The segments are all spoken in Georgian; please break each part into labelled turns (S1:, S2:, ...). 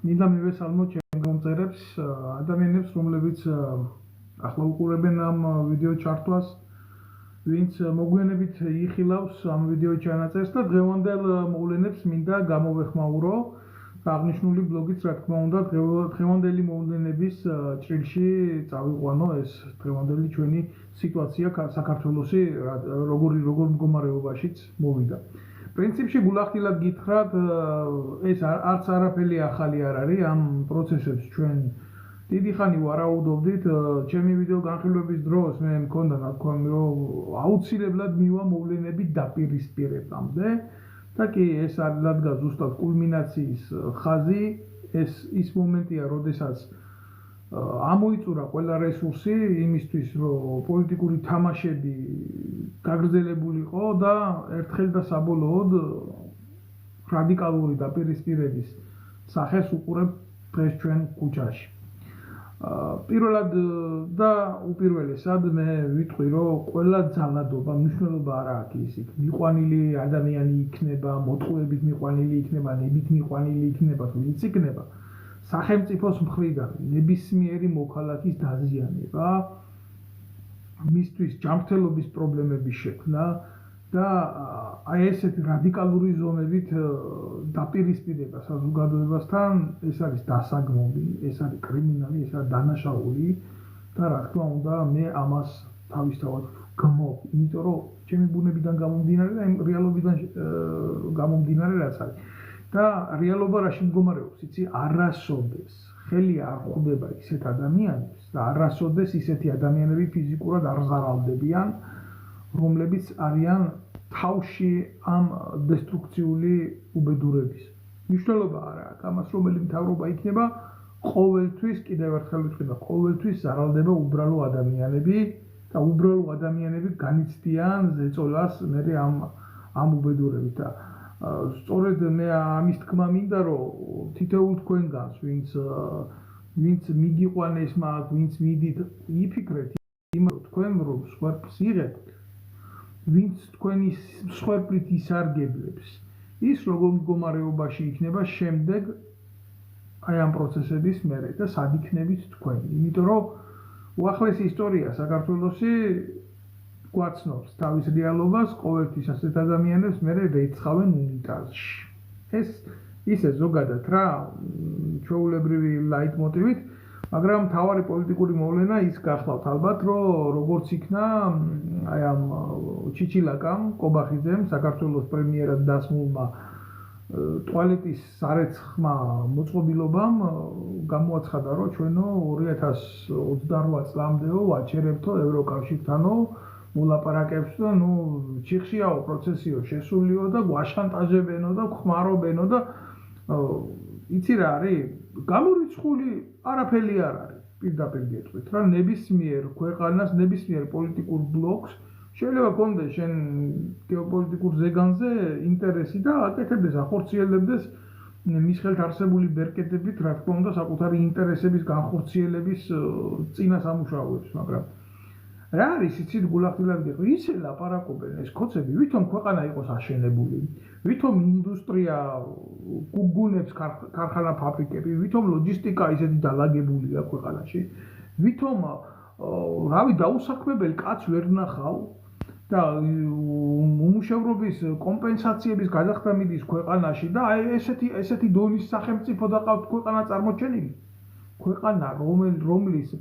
S1: მინდა მივესალმოთ ჩემ მომწერებს ადამიანებს, რომლებიც ახლა უყურებენ ამ ვიდეო ჩართვას, ვინც მოგვიანებით იხილავს ამ ვიდეო ჩანაწერს და დღევანდელ მოვლენებს მინდა გამოვეხმაურო. აღნიშნული ბლოგიც, რა თქმა უნდა, დღევანდელი მოვლენების ჭრილში წავიყვანო ეს დღევანდელი ჩვენი სიტუაცია საქართველოში როგორ მდგომარეობაშიც მოვიდა. პრინციპში გულახდილად გითხრათ, ეს არც არაფერი ახალი არ არის ამ პროცესებს ჩვენ დიდი ხანი ვარაუდობდით. ჩემი ვიდეო განხილვების დროს მე მქონდა ნათქვამი, რომ აუცილებლად მივა მოვლენები დაპირისპირებამდე და კი ეს ადგა ზუსტად კულმინაციის ხაზი, ის მომენტია, როდესაც ამოიწურა ყველა რესურსი იმისთვის, რომ პოლიტიკური თამაშები გაგრძელებულიყო და ერთხელ და საბოლოოდ რადიკალური დაპირისპირების სახეს უყურებ დღეს ჩვენ ქუჩაში. პირველად და უპირველესად მე ვიტყვი, რომ ყველა ძალადობა მნიშვნელობა არ აქვს ისიც. მიყვანილი ადამიანი იქნება, მოტყუებით მიყვანილი იქნება, ნებით მიყვანილი იქნება, თუ ვინც იქნება. სახელმწიფოს მხრიდან ნებისმიერი მოქალაქის დაზიანება, მისთვის ჯანმრთელობის პრობლემების შექმნა და აი ესეთი რადიკალური ზომებით დაპირისპირება საზოგადოებასთან, ეს არის დასაგმობი, ეს არის კრიმინალი, ეს არის დანაშაული და რა თქმა უნდა მე ამას თავისთავად გმობ, იმიტომ რომ ჩემი ბუნებიდან გამომდინარე და იმ რეალობიდან გამომდინარე რაც არის. და რეალობა რაში მდგომარეობს, იცი, არასოდეს ხელი არ ხვდება ისეთ ადამიანებს და არასოდეს ისეთი ადამიანები ფიზიკურად არ ზარალდებიან, რომლებიც არიან თავში ამ დესტრუქციული უბედურების. მნიშვნელობა არ აქვს ამას, რომელი მთავრობა იქნება, ყოველთვის, კიდევ ერთხელ ვიტყვი და ყოველთვის ზარალდება უბრალო ადამიანები და უბრალო ადამიანები განიცდიან ზეწოლას მე ამ უბედურებით და სწორედ მე ამის თქმა მინდა, რომ თითოეულ თქვენგანს, ვინც მიგიყვანეს მაგ, ვინც მიდით, იფიქრეთ იმას, თქვენ რომ სხვერპლს იღებთ, ვინც თქვენი სხვერპლით ისარგებლებს, ის როგორ მდგომარეობაში იქნება შემდეგ აი ამ პროცესების მერე და სად იქნებით თქვენ. იმიტომ რომ უახლესი ისტორია საქართველოში გვაცნობს თავის რეალობას, ყოველთვის ასეთ ადამიანებს მერე რეცხავენ უნიტაზში. ეს ისე ზოგადად რა ჩვეულებრივი ლაიტმოტივით, მაგრამ მთავარი პოლიტიკური მოვლენა ის გახლავთ ალბათ, რომ როგორც იქნა აი ამ ჩიჩილაკამ, კობახიძემ, საქართველოს პრემიერად დასმულმა ტუალეტის სარეცხმა მოწყობილობამ გამოაცხადა, რომ ჩვენო 2028 წლამდეო ვაჩერებთო ევროკავშირთანო მოლაპარაკებს და ჩიხშიაო პროცესიო შესულიო და გვაშანტაჟებენო და ხმარობენო და იცი რა არის? გამორიცხული არაფერი არ არის. პირდაპირ გეტყვით რა, ნებისმიერ ქვეყანას, ნებისმიერ პოლიტიკურ ბლოკს შეიძლება კონდეს შენ გეოპოლიტიკურ ზეგანზე ინტერესი და აკეთებდეს, ახორციელებდეს მის ხელთ არსებული ბერკეტებით, რა თქმა უნდა, საკუთარი ინტერესების განხორციელების წინა სამუშაოებს, მაგრამ რა არის იცით გულახდილად გეტყვი, ისე ლაპარაკობენ ეს ქოცები, ვითომ ქვეყანა იყოს აშენებული, ვითომ ინდუსტრია გუგუნებს ქარხანა ფაბრიკები, ვითომ ლოჯისტიკა ისეთი დალაგებულია ქვეყანაში, ვითომ რავი დაუსაქმებელი კაც ვერ ნახავ და უმუშევრობის კომპენსაციების გადახდა მიდის ქვეყანაში და აი ესეთი დონის სახელმწიფო დაყავთ ქვეყანა წარმოჩენილი. ქვეყანა რომლის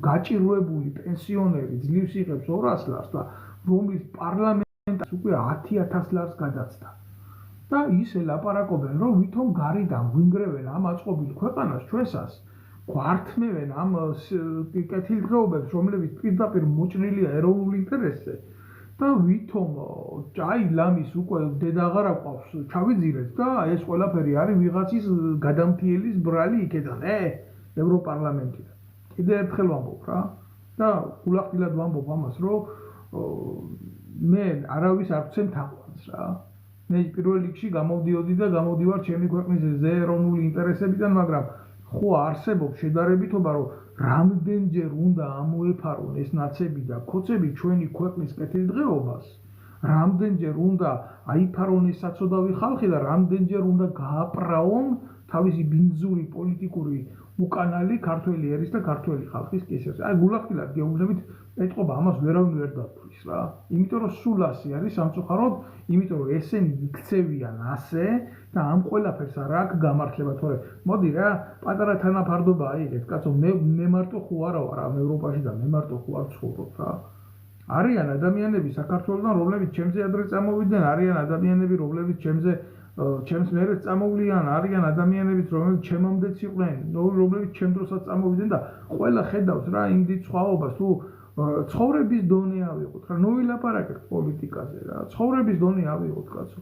S1: გაჭირვებული პენსიონერი ძლივს იღებს 200 ლარს და რომლის პარლამენტს უკვე 10,000 ლარს გადაცდა. და ისე ლაპარაკობენ, რომ ვითომ გარედან ვინგრევენ ამ აწყობილ ქვეყანას ჩვენსას, გვართმევენ ამ კეთილდღეობებს, რომლებიც პირდაპირ მოჭრილია ეროვნულ ინტერესზე და ვითომ აი ლამის უკვე დედა აღარ აყვავს, ჩავიძირეთ და ეს ყველაფერი არის ვიღაცის გადამფრიელის ბრალი იქედან, ევროპარლამენტიდან. კიდევ ერთხელ ვამბობ რა და გულახდილად ვამბობ ამას, რომ მე არავის არ ვცემ თაყვანს რა. მე პირველ რიგში გამოვდიოდი და გამოვდივარ ჩემი ქვეყნის ეროვნული ინტერესებიდან, მაგრამ ხო არსებობს შედარებითობა, რომ რამდენჯერ უნდა ამოეფარონ ეს ნაცები და ქოცები ჩვენი ქვეყნის კეთილდღეობას, რამდენჯერ უნდა აიფარონ ეს საცოდავი ხალხი და რამდენჯერ უნდა გააპრაონ თავისი ბინძური პოლიტიკური უკანალი ქართველი ერის და ქართველი ხალხის კისერზე. აი გულახდილად გეუბნებით ეტყობა ამას ვერავინ ვერ დათვლის რა. იმიტომ რომ სულ ასე არის სამწუხაროდ, იმიტომ რომ ესენი იქცევიან ასე და ამ ყველაფერს არ აქვს გამართლება, თორე მოდი რა, პატარა თანაფარდობა აიღეთ, კაცო, მე მარტო ხო არა ვარ ამ ევროპაში და მე მარტო ხო არ ცხოვრობ რა. არიან ადამიანები საქართველოსთან, რომლებიც ჩემზე ადრე წამოვიდნენ, არიან ადამიანები, რომლებიც ჩემს მერე წამოვლიან, არიან ადამიანებიც, რომლებიც ჩემამდეც იყვნენ, რომლებიც ჩემ დროსაც წამოვიდნენ და ყველა ხედავს რა იმ დიდ სხვაობას, თუ ცხოვრების დონე ავიღოთ რა, ნუ ვილაპარაკეთ პოლიტიკაზე რა, ცხოვრების დონე ავიღოთ კაცო.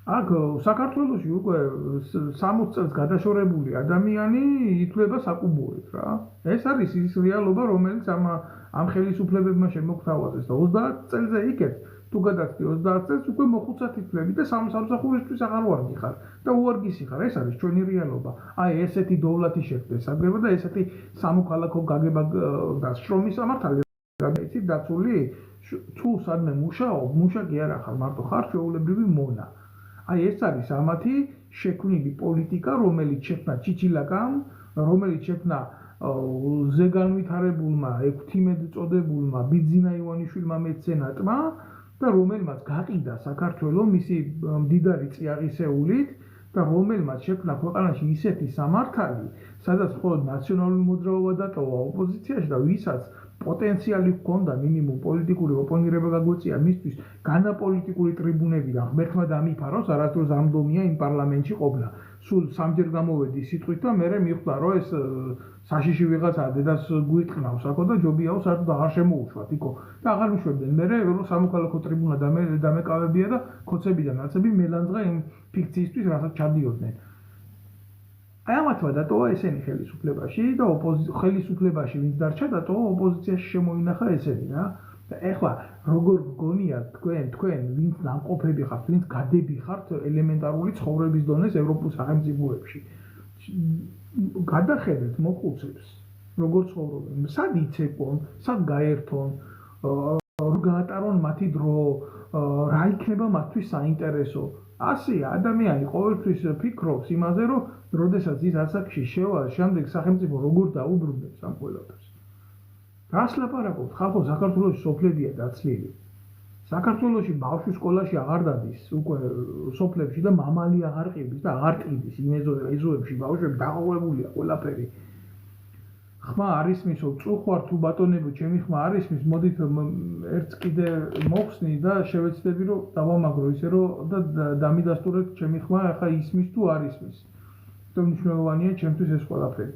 S1: აქ საქართველოში უკვე 60 წელს გადაშორებული ადამიანი ითვლება საკუბოეთ რა. ეს არის ის რეალობა, რომელიც ამ ხელისუფლებებმა შემოგთავაზეს და 30 წელზე იქეთ თუ გადაცდი 30 წელს უკვე მოხუცად ითვლები და სამსახურისთვის აღარ ვარგი ხარ და უარგისი ხარ. ეს არის ჩვენი რეალობა. აი ესეთი დოვლათი შექმნეს აგება და ესეთი სამოქალაქო გაგება და შრომის სამართალი იცით დაცული თუ სადმე მუშაობ, მუშაკი არ ახარ, მარტო ხარ ჩვეულებრივი მონა. აი ეს არის ამათი შექმნილი პოლიტიკა, რომელიც შექმნა ჩიჩილაკამ, რომელიც შექმნა ზეგანვითარებულმა 16 წოდებულმა ბიძინა ივანიშვილმა მეცენატმა და რომელმაც გაყიდა საქართველო მისი მდიდარი წიაღისეულით და რომელმაც შექმნა ქვეყანაში ისეთი სამართალი, სადაც მხოლოდ ნაციონალური მოძრაობა დატოვა ოპოზიციაში და ვისაც პოტენციალი ჰქონდა მინიმუმ პოლიტიკური ოპონირება გაგვეწია მისთვის განაპოლიტიკური ტრიბუნები და ღმერთმა დამიფაროს, არასდროს ამდომია იმ პარლამენტში ყოფნა. სულ სამჯერ გამოვედი სიტყვით და მე მიხვდა რომ ეს საშიში ვიღაცა დედას გვიტყნავს აქო და ჯობიაო საერთოდ აღარ შემოუშვათ იქო და აღარ მიშვებდნენ. მე რომ სამოქალაქო ტრიბუნა დამეკავებია და ქოცები და ნაცები მელანძღა იმ ფიქციისთვის რასაც ჩადიოდნენ. აი ამათმა დატოვა ესენი ხელისუფლებაში და ხელისუფლებაში ვინც დარჩა დატოვა ოპოზიციაში შემოინახა ესენი რა. და ეხლა როგორ გგონიათ თქვენ ვინც ნამყოფები ხართ, ვინც გადები ხართ ელემენტარული ცხოვრების დონეს ევროპულ სახელმწიფოებში. გადახედეთ მოხუცებს როგორ ცხოვრობენ, სად იცეკვონ, სად გაერთონ, როგორ გაატარონ მათი დრო, რა იქნება მათთვის საინტერესო. ასეა ადამიანი ყოველთვის ფიქრობს იმაზე, რომ როდესაც ის ასაკში შევა, შემდეგ სახელმწიფო როგორ დაუბრუნებს ამ ყველაფერს. რას ლაპარაკობთ? ხალხო, საქართველოში სოფლებია დაცლილი. საქართველოში ბავშვი სკოლაში აღარ დადის, უკვე სოფლებში და მამალი აღარ ყიდის და აღარ ყიდის იმ ეზოებში ბავშვები დაყოლებულია ყველაფერი. ხმა არის მისო, წუხვარ თუ ბატონებო, ჩემი ხმა არის მის, მოდით ერთს კიდე მოხსნი და შევეცდები რომ დავამაგრო ისე რომ და დამიდასტურეთ ჩემი ხმა ახლა ისმის თუ არ ისმის. თუმცა მნიშვნელოვანია ჩემთვის ეს ყველაფერი.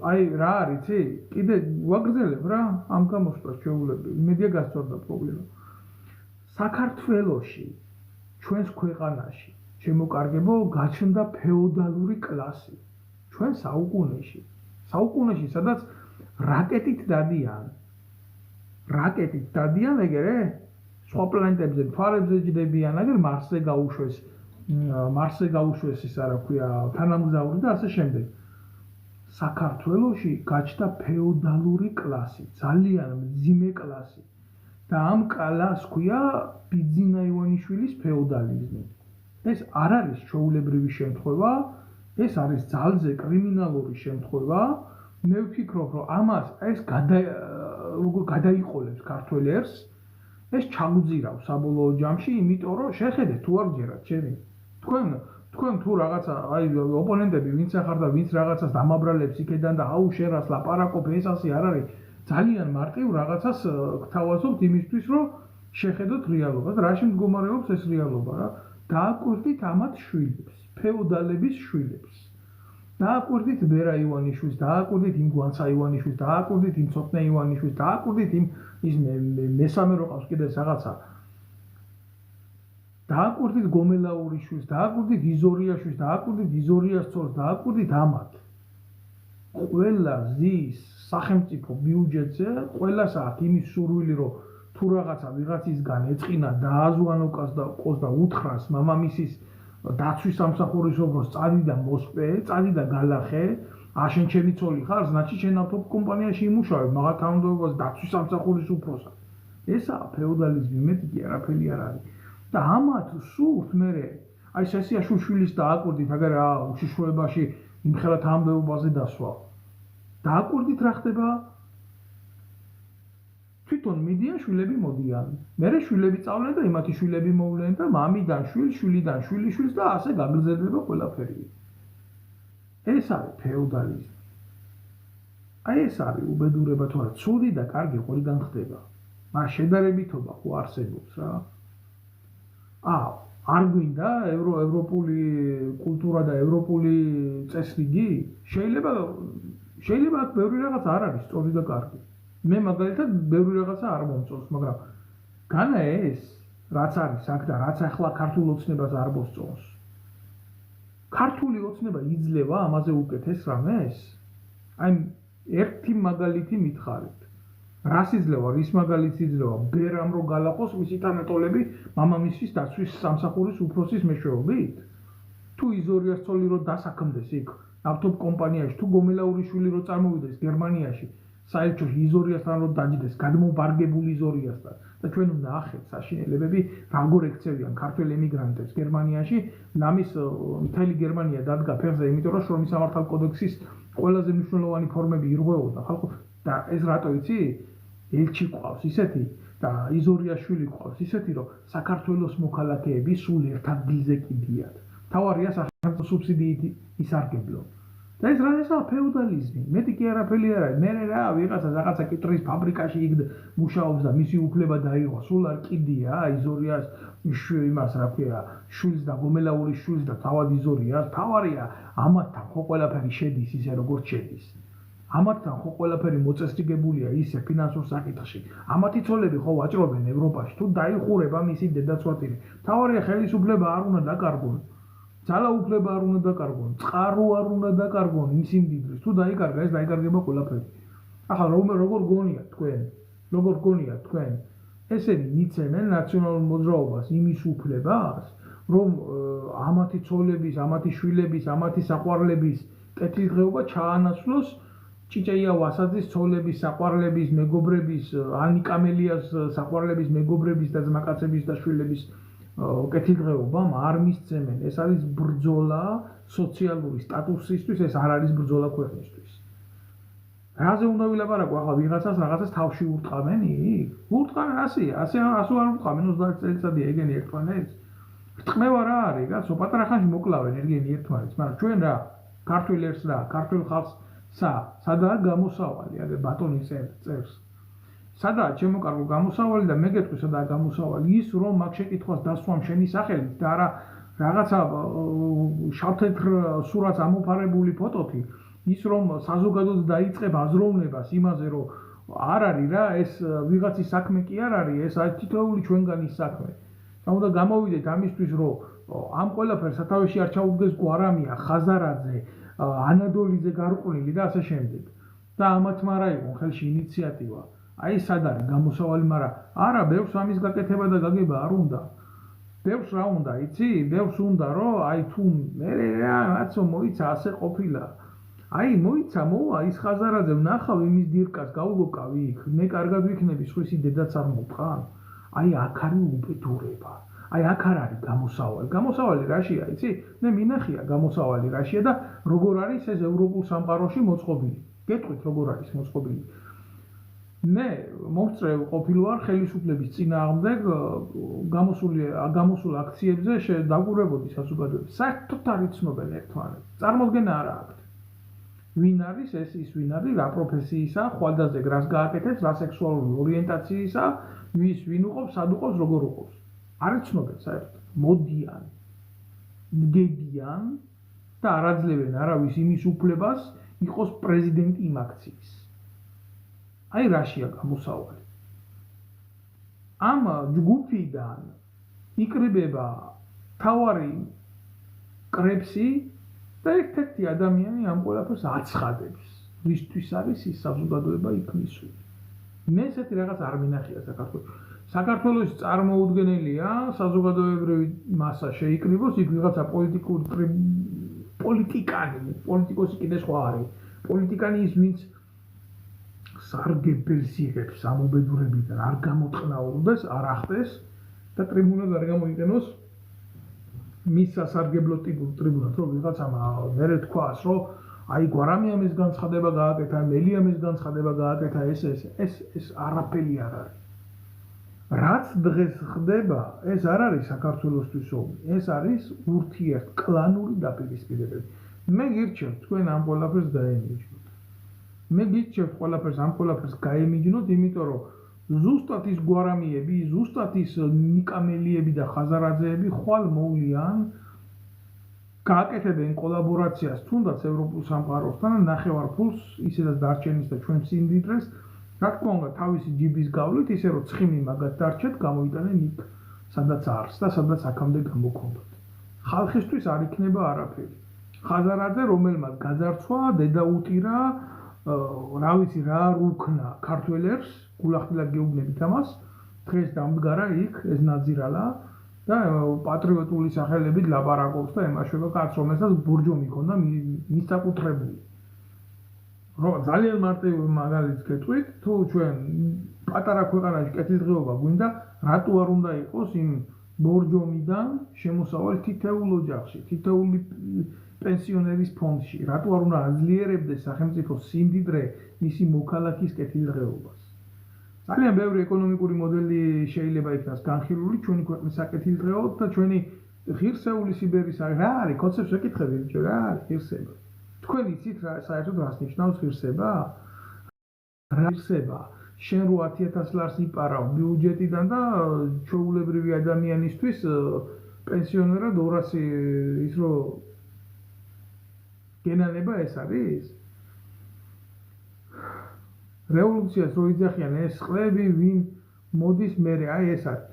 S1: აი რა არის, კიდე ვაგრძელებ რა ამ გამოსვლას ჩვეულებრივ. იმედია გასწორდა პრობლემა. საქართველოში, ჩვენს ქვეყანაში, შემოკარგებო, გაჩნდა ფეოდალური კლასი. ჩვენ საუკუნეში, სადაც რაკეტით დადიან ეგრე? სხვა პლანეტებზე, მთვარებზე ჯდებიან, აგერ მარსზე გაუშვეს ის არა ქვია, თანამგზავრი და ასე შემდეგ. საქართველოში გაჩნდა ფეოდალური კლასი, ძალიან მძიმე კლასი. და ამ კლასს ქვია ბიძინა ივანიშვილის ფეოდალიზმი. ეს არ არის ჩვეულებრივი შემთხვევა, ეს არის ძალზე კრიმინალური შემთხვევა. მე ვფიქრობ, რომ ამას ეს როგორ გადაიყოლებს ქართველ ერს, ეს ჩაგუძირავს საბოლოო ჯამში, იმიტომ რომ შეხედეთ თუ არ გჯერათ ჩემი. თქვენ თუ რაღაცა აი ოპონენტები ვინც ახარ და ვინც რაღაცას დამაბრალებს იქედან და აუ შენ რას ლაპარაკობ, ეს ასე არ არის. ძალიან მარტივ რაღაცას გთავაზობთ იმისთვის, რომ შეხედოთ რეალობას. რაში მდგომარეობს ეს რეალობა რა? დააკვირდით ამათ შვილებს, ფეოდალების შვილებს. დააკვირდით ბერა ივანიშვილს, დააკვირდით იმ გვანცა ივანიშვილს, დააკვირდით იმ ცოტნე ივანიშვილს, დააკვირდით ის მესამე რო ყავს კიდე რაღაცა. დააკვირდით გომელაურიშვილს, დააკვირდით იზორიაშვილს, დააკვირდით იზორიას ცოლს, დააკვირდით ამათ. ყველა ზის სახელმწიფო ბიუჯეტზე, ყველას აქვს იმის სურვილი, რომ თუ რაღაცა ვიღაცისგან ეწყინა დააზვანო ყოს და უთხრას მამამისის დაცვის სამსახურის ობროს წადი და მოსპე, წადი და გალახე, შენ ჩემი ცოლი ხარ, значит შენ ავტობ კომპანიაში იმუშავებ, მაგათ თანამდებობას დაცვის სამსახურის უფროსად. ესაა ფეოდალიზმი, მეტი კი არაფერი არ არის. და ამათ სურთ მერე აი სესიაშვილის დააკვირდით, აგერ რა უშიშროებაში იმხელა თანამდებობაზე დასვა. დააკვირდით რა ხდება? თვითონ მიდიან შვილები მოდიან. მერე შვილები წავლენ და იმათი შვილები მოვლენ და მამიდან შვილს, შვილიდან შვილიშვილს და ასე გაგრძელდება ყველაფერი. ეს არის ფეოდალიზმი. აი ეს არის უბედურება თუ არა, ცუდი და კარგი ყველგან ხდება. მაგრამ შედარებითობა ხო არსებობს რა. არ გვინდა ევროპული კულტურა და ევროპული წესრიგი? შეიძლება აქ ბევრი რაღაც არ არის სწორი და კარგი. მე მაგალითად ბევრი რაღაცა არ მომწონს, მაგრამ განა ეს რაც არის აქ და რაც ახლა ქართულ ოცნებას არ მოსწონს. ქართული ოცნება იძლევა ამაზე უკეთეს რამეს? აი ერთი მაგალითი მითხარით. რას იძლევა, რის მაგალითს იძლევა? ბერამ რო გალაყოს მისი თანატოლები მამამისის დაცვის სამსახურის უფროსის მეშვეობით? თუ იზორიას ცოლი რო დასაქმდეს იქ ავტობ კომპანიაში, თუ გომელაურის შვილი რო წარმოვიდეს გერმანიაში, საერთოდ იზორიასთან რო დაჯდეს, გადმობარგებული იზორიასთან და ჩვენ ვნახეთ საშინელებები როგორ ექცევიან ქართველ ემიგრანტებს გერმანიაში, ლამის მთელი გერმანია დადგა ფეხზე, იმიტომ რომ შრომის სამართალ კოდექსის ყველაზე მნიშვნელოვანი ფორმები ირღვეოდა ხალხო და ეს რატო იცი? ელჩი ყავს ისეთი და იზორიას შვილი ყავს ისეთი, რომ საქართველოს მოქალაქეები სულ ერთ ადგილზე კიდიათ. თავარია სახელმწიფო სუბსიდიით ისარგებლონ. და ეს რა ესაა ფეოდალიზმი? მეტი კი არაფერი არ არის. მე რა რაღაცა კიტრის ფაბრიკაში იქ მუშაობს და მისი უფლება დაიღო. სულ არ კიდია იზორიას იმას რა ქვია, შვილს და გომელაურის შვილს და თავად იზორიას. თავარია ამათთან ხო ყველაფერი შედის ისე როგორც შედის. ამათთან ხო ყველაფერი მოწესრიგებულია ისე ფინანსურ საკითხში. ამათი ცოლები ხო ვაჭრობენ ევროპაში. თუ დაიხურება მისი დედაცვათილი. თავარია ხელისუფლება არ უნდა დაკარგონ. ძალაუფლება არ უნდა დაკარგონ, წყარო არ უნდა დაკარგონ იმ სიმდიდრის. თუ დაიკარგა, ეს დაიკარგება ყველაფერი. ახლა როგორ გონიათ თქვენ? ესენი მიცემენ ნაციონალურ მოძრაობას იმის უფლებას, რომ ამათი ცოლების, ამათი შვილების, ამათი საყვარლების კეთილდღეობა ჩაანაცვლოს ჭიჭეია ვასაძის ცოლების, საყვარლების, მეგობრების, ანი კამელიას საყვარლების, მეგობრების და ძმაკაცების და შვილების კეთილდღეობამ არ მისცემენ. ეს არის ბრძოლა სოციალური სტატუსისთვის, ეს არ არის ბრძოლა ქვეყნისთვის. რაზე უნდა ვილაპარაკო ახლა ვიღაცას რაღაცას თავში ურტყამენი? ურტყამენ ასე არ ურტყამენ 30 წელიწადია ეგენი ერთმანეთს. რტყმევა რა არის, კაცო, პატარა ხანში მოკლავენ ეგენი ერთმანეთს, მაგრამ ჩვენ რა, ქართველ ერთს რა, ქართველ ხალხს სადაა გამოსავალი, აგერ ბატონის წერს. სადაა ჩემო კარგო გამოსავალი და მე გეტყვი სადაა გამოსავალი? ის რომ მაგ შეკითხვას დასვამ შენი სახელით და არა რაღაცა შავთეთრ სურათს ამოფარებული ფოტოთი, ის რომ საზოგადოდ დაიწყებ აზროვნებას იმაზე, რომ არ არის რა, ეს ვიღაცის საქმე კი არ არის, ეს არის თითოეული ჩვენგანის საქმე. და უნდა გამოვიდეთ ამისთვის, რომ ამ ყველაფერს სათავეში არ ჩაუდგეს გვარამია, ხაზარაძე, ანადოლიძე გარყვნილი და ასე შემდეგ. და ამათმა რა იყო ხელში ინიციატივა. აი სად არის გამოსავალი, მაგრამ არა, ბევრს ამის გაკეთება და გაგება არ უნდა. ბევრს რა უნდა, იცი? ბევრს უნდა, რომ აი თუ მე რაცო მოიცა ასე ყოფილა. აი მოიცა, მოვა ის ხაზარაძე ვნახავ იმის დირკას, გავგოკავი იქ, მე კარგად ვიქნები, სხვისი დედაც არ მოვყან. აი აქ არის უბედურება. აი აქ არ არის გამოსავალი. გამოსავალი რაშია, იცი? მე მინახია გამოსავალი რაშია და როგორ არის ეს ევროპულ სამყაროში მოწყობილი. გეტყვით როგორ არის მოწყობილი. მე მომწრე ყოფილვარ ხელისუფლების წინააღმდეგ გამოსულ აქციებზე დაგვირებოდი საზოგადოებას. საერთოდ არ იცნობენ ერთმანეთს. წარმოდგენა არ აქვს. ვინ არის ეს ის ვინ არის, რა პროფესიისა, ხვალდაზე რას გააკეთებს, რა სექსუალური ორიენტაციისა, ვინ უყობს, სად უყობს, როგორ უყობს. არ იცნობენ საერთოდ. მოდიან, დგებიან და არ აძლევენ არავის იმის უფლებას იყოს პრეზიდენტი იმ აქციის. აი რაშია გამოსავალი. ამ ჯგუფიდან იკრიბება თავარი კრებსი და ერთ-ერთი ადამიანი ამ ყველაფერს აცხადებს. ვისთვის არის ის საზოგადოება იქ მისული. მე ესეთი რაღაც არ მინახია საქართველოს. საქართველოს წარმოუდგენელია საზოგადოებრივი მასა შეიკრიბოს, იქ ვიღაცა პოლიტიკოსი კიდე სხვა არის. პოლიტიკანი ის ვინც სარგებელს იღებს ამობედურებიდან, არ გამოწყნაურდეს, არ ახტეს და ტრიბუნაზე არ გამოიყენოს მის სასარგებლო ტრიბუნად რომ ვიღაცამ მერე თქვას რომ აი გვარამიამ ეს განცხადება გააკეთა, მელიამ ეს განცხადება გააკეთა, ეს არაფერი არ არის. რაც დღეს ხდება, ეს არ არის საქართველოსთვის ომი, ეს არის ურთიერთკლანური დაპირისპირებები. მე გირჩევთ თქვენ ამ ყველაფერს გაემიჯნოთ. მე გირჩევთ ამ ყველაფერს გაემიჯნოთ, იმიტომ რომ ზუსტად ის გვარამიები, ზუსტად ის ნიკამელიები და ხაზარაძეები ხვალ მოვლიან გააკეთებენ კოლაბორაციას თუნდაც ევროპულ სამყაროსთან და ნახევარფულს ისედაც დარჩენის და ჩვენ სიმდიდრეს რა თქმა უნდა თავისი ჯიბის გავლით ისე რომ ცხიმი მაგათ დარჩეთ გამოიტანენ იქ სადაც არს და სადაც აქამდე გამოქონდათ. ხალხისთვის არ იქნება არაფერი. ხაზარაძე რომელმაც გაძარცვა, დედა უტირა, რა ვიცი რა არ უქნა ქართველებს, გულახდილად გეუბნებით ამას, დღეს დამდგარა იქ ეს ნაძირალა და პატრიოტული სახელებით ლაპარაკობს და ემაშვება კაცს, რომელსაც ბურჯომი ჰქონდა მისაკუთრებული. ძალიან მარტივი მაგალითს გეტყვით, თუ ჩვენ პატარა ქვეყანაში კეთილდღეობა გვინდა, რატო არ უნდა იყოს იმ ბორჯომიდან შემოსავალი თითოეულ ოჯახში, თითოეული პენსიონერის ფონდში, რატო არ უნდა აძლიერებდეს სახელმწიფო სიმდიდრე მისი მოქალაქის კეთილდღეობას. ძალიან ბევრი ეკონომიკური მოდელი შეიძლება იქნას განხილული ჩვენი ქვეყნის საკეთილდღეოდ და ჩვენი ღირსეული სიბერის რა არის, კონცეფტს ვეკითხები ბიჭო, რა არის ღირსება? თქვენ იცით რა საერთოდ რას ნიშნავს ღირსება? რა ღირსება? შენ 8000 ლარს იპარავ ბიუჯეტიდან და ჩვეულებრივი ადამიანისთვის პენსიონერად 200 ის რო გენანება ეს არის? რევოლუციას რო იძახიან ეს ყლები ვინ მოდის მერე აი ეს არის.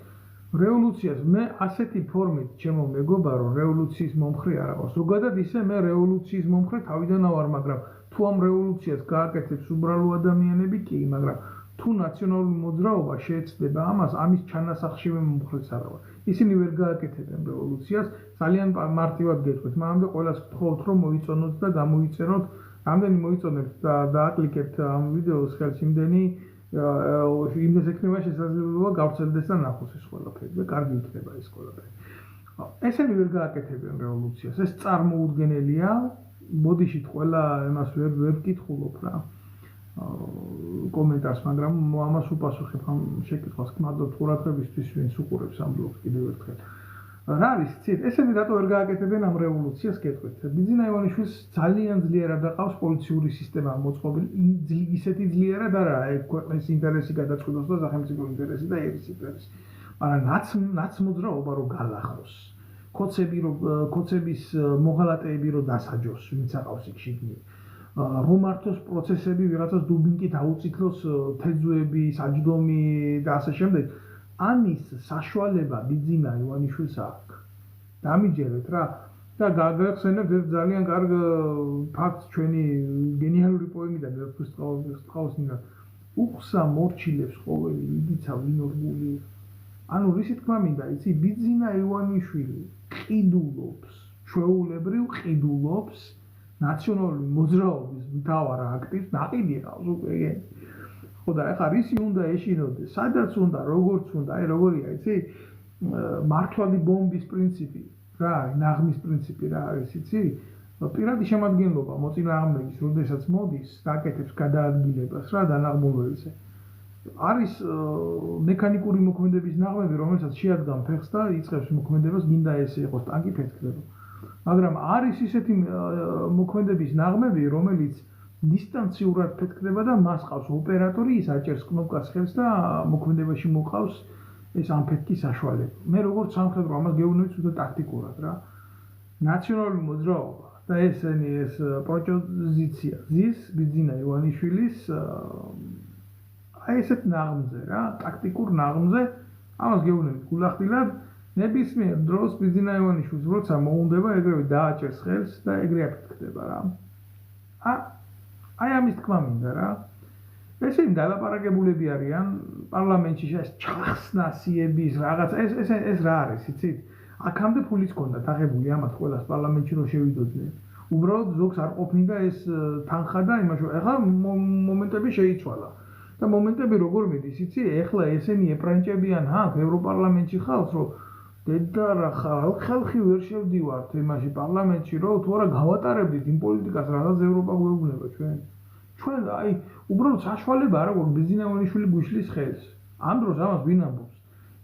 S1: რევოლუციას მე ასეთი ფორმით ჩემო მეგობარო რევოლუციის მომხრე არ აქვს. ზოგადად ისე მე რევოლუციის მომხრე თავიდან ავარ, მაგრამ თუ ამ რევოლუციას გააკეთებს უბრალო ადამიანები კი, მაგრამ თუ ნაციონალური მოძრაობა შეეცდება ამას, ამის ჩანასახშივე მომხრეც არ ვარ. ისინი ვერ გააკეთებენ რევოლუციას, ძალიან მარტივად გეტყვით, მანამდე ყველას ვთხოვთ რომ მოიწონოთ და გამოიწეროთ, რამდენი მოიწონებთ და დააკლიკებთ ამ ვიდეოს ხელს იმდენი იმდეს ექნება შესაძლებლობა გავრცელდეს და ნახოს ეს ყველაფერი და კარგი იქნება ეს ყველაფერი. ესენი ვერ გააკეთებენ რევოლუციას, ეს წარმოუდგენელია, ბოდიშით ყველა იმას ვერ ვკითხულობ რა. კომენტარს, მაგრამ ამას უპასუხებ ამ შეკითხვას, გმადლობთ ყურადღებისთვის, ვინც უყურებს ამ ბლოგს კიდევ ერთხელ. რა არის, ცით, ესენი რატო ვერ გააკეთებენ ამ რევოლუციას გეტყვით. ბიძინა ივანიშვილს ძალიანძლიერად აყავს პოლიციური სისტემა მოწყობილი, ისეთიძლიერად არა, ქვეყნის ინტერესი გადაწყვეტოს და სახელმწიფო ინტერესი და ერის ინტერესი. მაგრამ ნაცმოძრაობა რო გალახოს, ქოცების მოღალატეები რო დასაჯოს, ვინც აყავს იქ შიგნით. რომ მართოს პროცესები ვიღაცას დუბინკით აუწითლოს თეძუები, საჯდომი და ასე შემდეგ. ამის საშუალება ბიძინა ივანიშვილს აქვს. დამიჯერეთ რა და გაგახსენებთ ერთ ძალიან კარგ ფაქტს ჩვენი გენიალური პოემიდან ერთხელ უხსა მორჩილებს ყოველი იდიცა ვინორგული. ანუ რისი თქმა მინდა, იცი ბიძინა ივანიშვილი ყიდულობს, ჩვეულებრივ ყიდულობს ნაციონალური მოძრაობის მთავარ აქტივს, ნაყიდი ყავს უკვე. ხოდა ეხლა რისი უნდა ეშინოდეს, სადაც უნდა, როგორც უნდა, აი როგორია, იცი? მართვადი ბომბის პრინციპი, რა არის, ნაღმის პრინციპი რა არის, იცი? პირადი შემადგენლობა მოწინააღმდეგის, როდესაც მოდის, დაკეთებს გადაადგილებას რა დანაღმულვებზე. არის მექანიკური მოქმედების ნაღმები, რომელსაც შეადგან ფეხს და იწყებს მოქმედებას, გინდა ესე იყოს ტანკი ფეთქდება. მაგრამ არის ისეთი მოქმედების ნაღმები, რომელიც დისტანციურად ფეთქდება და მას ყავს ოპერატორი, ის აჭერს კნოპკას ხელს და მოქმედებაში მოყავს ეს ამფეთქის საშუალება. მე როგორც სამხედრო ამას გეუბნებით უბრალოდ ტაქტიკურად რა. ნაციონალური მოძრაობა და ეს პროპოზიცია ზის ბიძინა ივანიშვილის აი ესეთ ნაღმზე რა, ტაქტიკურ ნაღმზე ამას გეუბნებით გულახდილად ნებისმიერ დროს ბიძინა ივანიშვილს როცა მოუნდება ეგრევე დააჭერს ხელს და ეგრე აფეთქდება რა. აი ამის თქმა მინდა რა. ესენი დალაპარაკებულები არიან პარლამენტში ეს ჩახსნასიების რაღაც ეს რა არის, იცით? აქამდე ფულიც ჰქონდათ აღებული ამათ ყველას პარლამენტში რომ შევიდოდნენ. უბრალოდ ზოგს არ ყოფნიდა ეს თანხა და იმაში. ეხლა მომენტები შეიცვალა. და მომენტები როგორ მიდის, იცი? ეხლა ესენი ეპრანჭებიან აქ ევროპარლამენტში ხალხს, რომ დედა რა ხალხი ვერ შევდივართ იმაში პარლამენტში რომ თუ არა გავატარებდით იმ პოლიტიკას რაღაც ევროპა გვეუბნება ჩვენ აი უბრალოდ საშუალება არა გვაქვს ბიძინა ივანიშვილი გვიშლის ხელს ამ დროს ამას ვინ ამბობს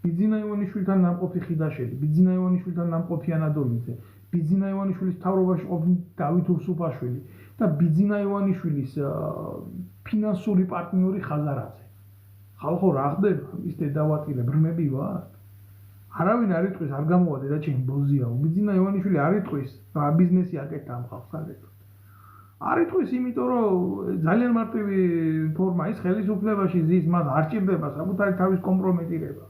S1: ბიძინა ივანიშვილთან ნამყოფი ხიდაშელი ბიძინა ივანიშვილთან ნამყოფი ანადოლიძე ბიძინა ივანიშვილის მთავრობაში ყოფილი დავით უსუფაშვილი და ბიძინა ივანიშვილის ფინანსური პარტნიორი ხაზარაძე ხალხო რა ხდება ის დედავატირე ბრმები ვარ არავინ არ იტყვის არ გამოვადე და ჩემი ბოზია ბიძინა ივანიშვილი არ იტყვის რა ბიზნესი აკეთდა ამ ხალხს აკეთდა არ იტყვის იმიტომ რომ ძალიან მარტივი ფორმა ის ხელისუფლებაში ზის მას არ ჭირდება საკუთარი თავის კომპრომეტირება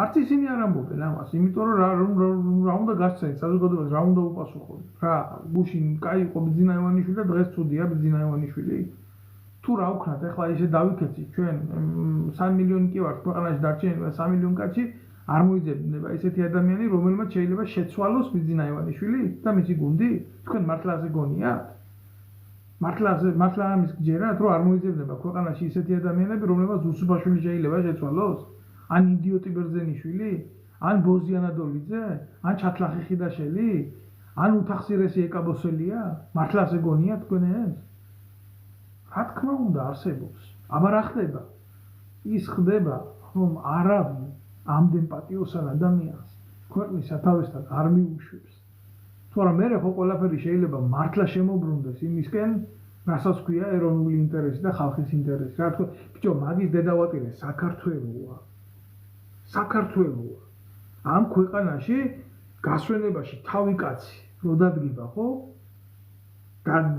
S1: არც ისინი არ ამბობენ ამას იმიტომ რომ რა უნდა გასცენ საზოგადოებას რა უნდა უპასუხონ რა გუშინ კაი იყო ბიძინა ივანიშვილი და დღეს ცუდია ბიძინა ივანიშვილი თუ რა ვქნათ ახლა ისე დავიქეცით ჩვენ 3 მილიონი კი ვართ ქვეყანაში დარჩენილი 3 მილიონი კაცი არ მოიძებნება ესეთი ადამიანი რომელმაც შეიძლება შეცვალოს ბიძინა ივანიშვილი და მისი გუნდი თქვენ მართლა ასე გონიათ მართლა ამის გჯერათ რომ არ მოიძებნება ქვეყანაში ისეთი ადამიანები რომლებმაც უსუფაშვილი შეიძლება შეცვალოს ან იდიოტი ბერძენიშვილი ან ბოზი ანადოლიძე ან ჩათლახი ხიდაშელი ან უთახსირესი ეკაბოსელია მართლა ასე გონიათ თქვენ ეს რა თქმა უნდა არსებობს აბა რა ხდება ის ხდება რომ არავინ ამდენ პატიოსან ადამიანს ქვეყნის სათავესთან არ მიუშვებს თუ არა მე ხო ყველაფერი შეიძლება მართლა შემოbrunდეს იმისკენ რასაც ქვია ეროვნული ინტერესი და ხალხის ინტერესი რა თქმა ბიჭო მაგის დედავატირე საქართველოა ამ ქვეყანაში გასვენებაში თავი კაცი რო დადგება ხო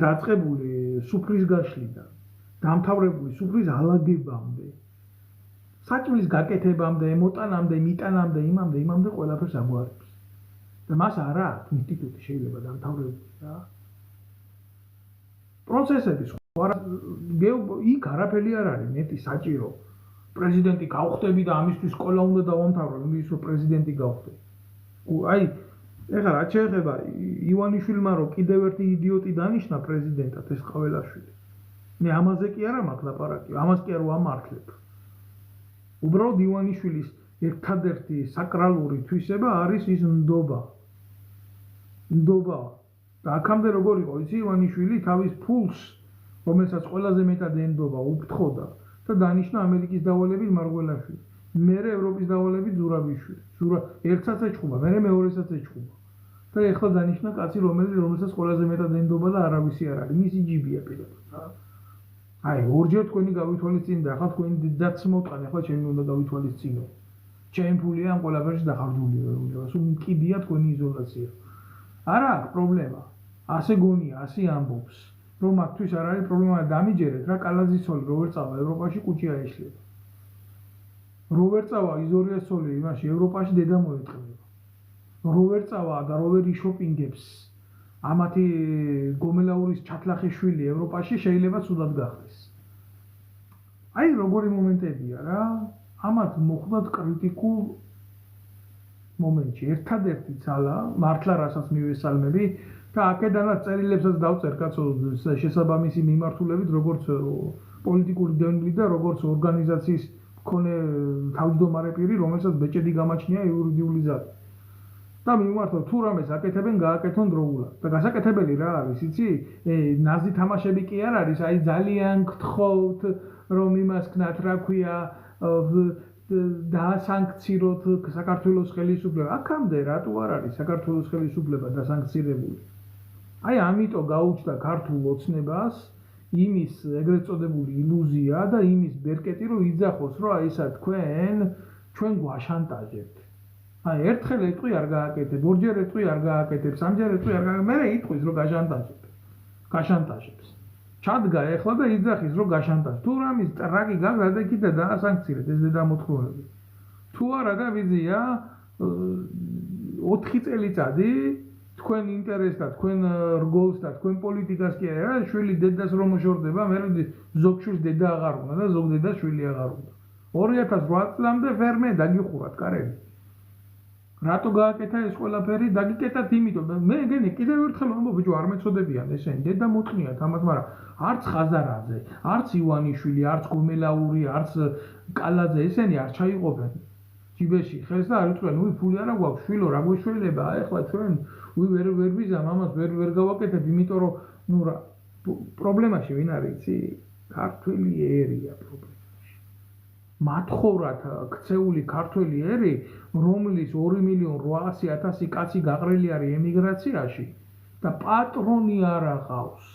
S1: დაწყებული სუფრის გაშლიდან დამთავრებული სუფრის ალაგებამდე საჭმლის გაკეთებამდე მოტანამდე მიტანამდე იმამდე ყველაფერს აგვარებს და მას არა აქვს ინსტიტუტი შეიძლება დამთავრებული რა პროცესები სხვა იქ არაფერი არ არის მეტი საჭირო პრეზიდენტი გავხდები და ამისთვის სკოლა უნდა დავამთავრო იმის რომ პრეზიდენტი გავხდე აი ეხლა რა შეიძლება ივანიშვილმა რომ კიდევ ერთი იდიოტი დანიშნა პრეზიდენტად ეს ყველაშვილი მე ამაზე კი არა მაქვს ლაპარაკი ამას კი არ ვამართლებ უბრალოდ ივანიშვილის ერთადერთი საკრალური თვისება არის ის ნდობა და აქამდე როგორ იყო იცი ივანიშვილი თავის ფულს რომელსაც ყველაზე მეტად ენდობა უფრთხოდა და დანიშნა ამერიკის დავალებით მარგველაშვილი მერე ევროპის დავალებით ზურაბიშვილი ერთსაც ეჭხუბა მერე მეორესაც ეჭხუბა და ეხლა დანიშნა კაცი რომელსაც ყველაზე მეტად ენდობა და არავისი არ არის მისი ჯიბია პირადად აი ორჯერ თქვენი გავითვალისწინდა ახლა თქვენი დედაც მოვტყან ახლა ჩემი უნდა გავითვალისწინო ჩემი ფულია ამ ყველაფერში დახარჯული სულ მკიდია თქვენი იზოლაცია არა აქვს პრობლემა ასე გონია ასე ამბობს რომ მათთვის არ არის პრობლემა დამიჯერეთ რა კალაძის ცოლი რო ვერ წავა ევროპაში კუჭი აეშლება რო ვერ წავა იზორიას ცოლი იმაში ევროპაში დედა მოეწყდება რო ვერ წავა და რო ვერ იშოპინგებს ამათი გომელაურის ჩათლახი შვილი ევროპაში შეიძლება ცუდად გახდეს აი როგორი მომენტებია რა ამათ მოხდათ კრიტიკულ მომენტში ერთადერთი ძალა მართლა რასაც მივესალმები და აქედანაც წერილებსაც დავწერ კაცო შესაბამისი მიმართულებით როგორც პოლიტიკური დევნილი და როგორც ორგანიზაციის მქონე თავმჯდომარე პირი რომელსაც ბეჭედი გამაჩნია იურიდიული ზარი და მიმართოთ თუ რამეს აკეთებენ გააკეთონ დროულად და გასაკეთებელი რა არის იცი ნაზი თამაშები კი არ არის აი ძალიან გთხოვთ რომ იმას ქნათ რა ქვია დაასანქციროთ საქართველოს ხელისუფლება აქამდე რატო არ არის საქართველოს ხელისუფლება დასანქცირებული აი ამიტომ გაუჩნდა ქართულ ოცნებას იმის ეგრეთ წოდებული ილუზია და იმის ბერკეტი რომ იძახოს რომ აი ისა ჩვენ გვაშანტაჟებთ აი ერთხელ ეტყვი არ გააკეთებ ორჯერ ეტყვი არ გააკეთებ სამჯერ ეტყვი არ გააკეთებ მერე იტყვის რომ გაშანტაჟებს ჩადგა ეხლა და იძახის რომ გაშანტაჟებს თუ რამის ტრაკი გაგდა და კიდე დაასანქცირეთ ეს დედამოთხოვნები თუ არა და ვიზია 4 წელიწადი თქვენ ინტერესს და თქვენ რგოლს და თქვენ პოლიტიკას კი არა შვილი დედას რომ მოშორდება მე ზოგ შვილს დედა აღარ უნდა და ზოგ დედას შვილი აღარ უნდა 2008 წლამდე ფერმე დაგიხურათ კარები რატო გააკეთა ეს ყველაფერი დაგიკეთათ იმიტომ მე ეგენი კიდევ ერთხელ ამბობ ბიჭო არ მეწოდებიან ესენი დედა მოწნიათ ამას მაგრამ არც ხაზარაძე არც ივანიშვილი არც გომელაური არც კალაძე ესენი არ ჩაიყოფენ ჯიბეში ხელს და არ იწვენ, უი ფული არა გვაქვს, შვილო, რა გვეშველება, ეხლა ჩვენ ვერ ვიზამ ამას ვერ გავაკეთებ, იმიტომ რომ ნუ რა პრობლემაში ვინ არის, იცი? ქართველი ერია პრობლემაში. მათხოვრად ქცეული ქართველი ერი, რომლის 2.800.000 კაცი გაყრილი არის ემიგრაციაში და პატრონი არ აღავს.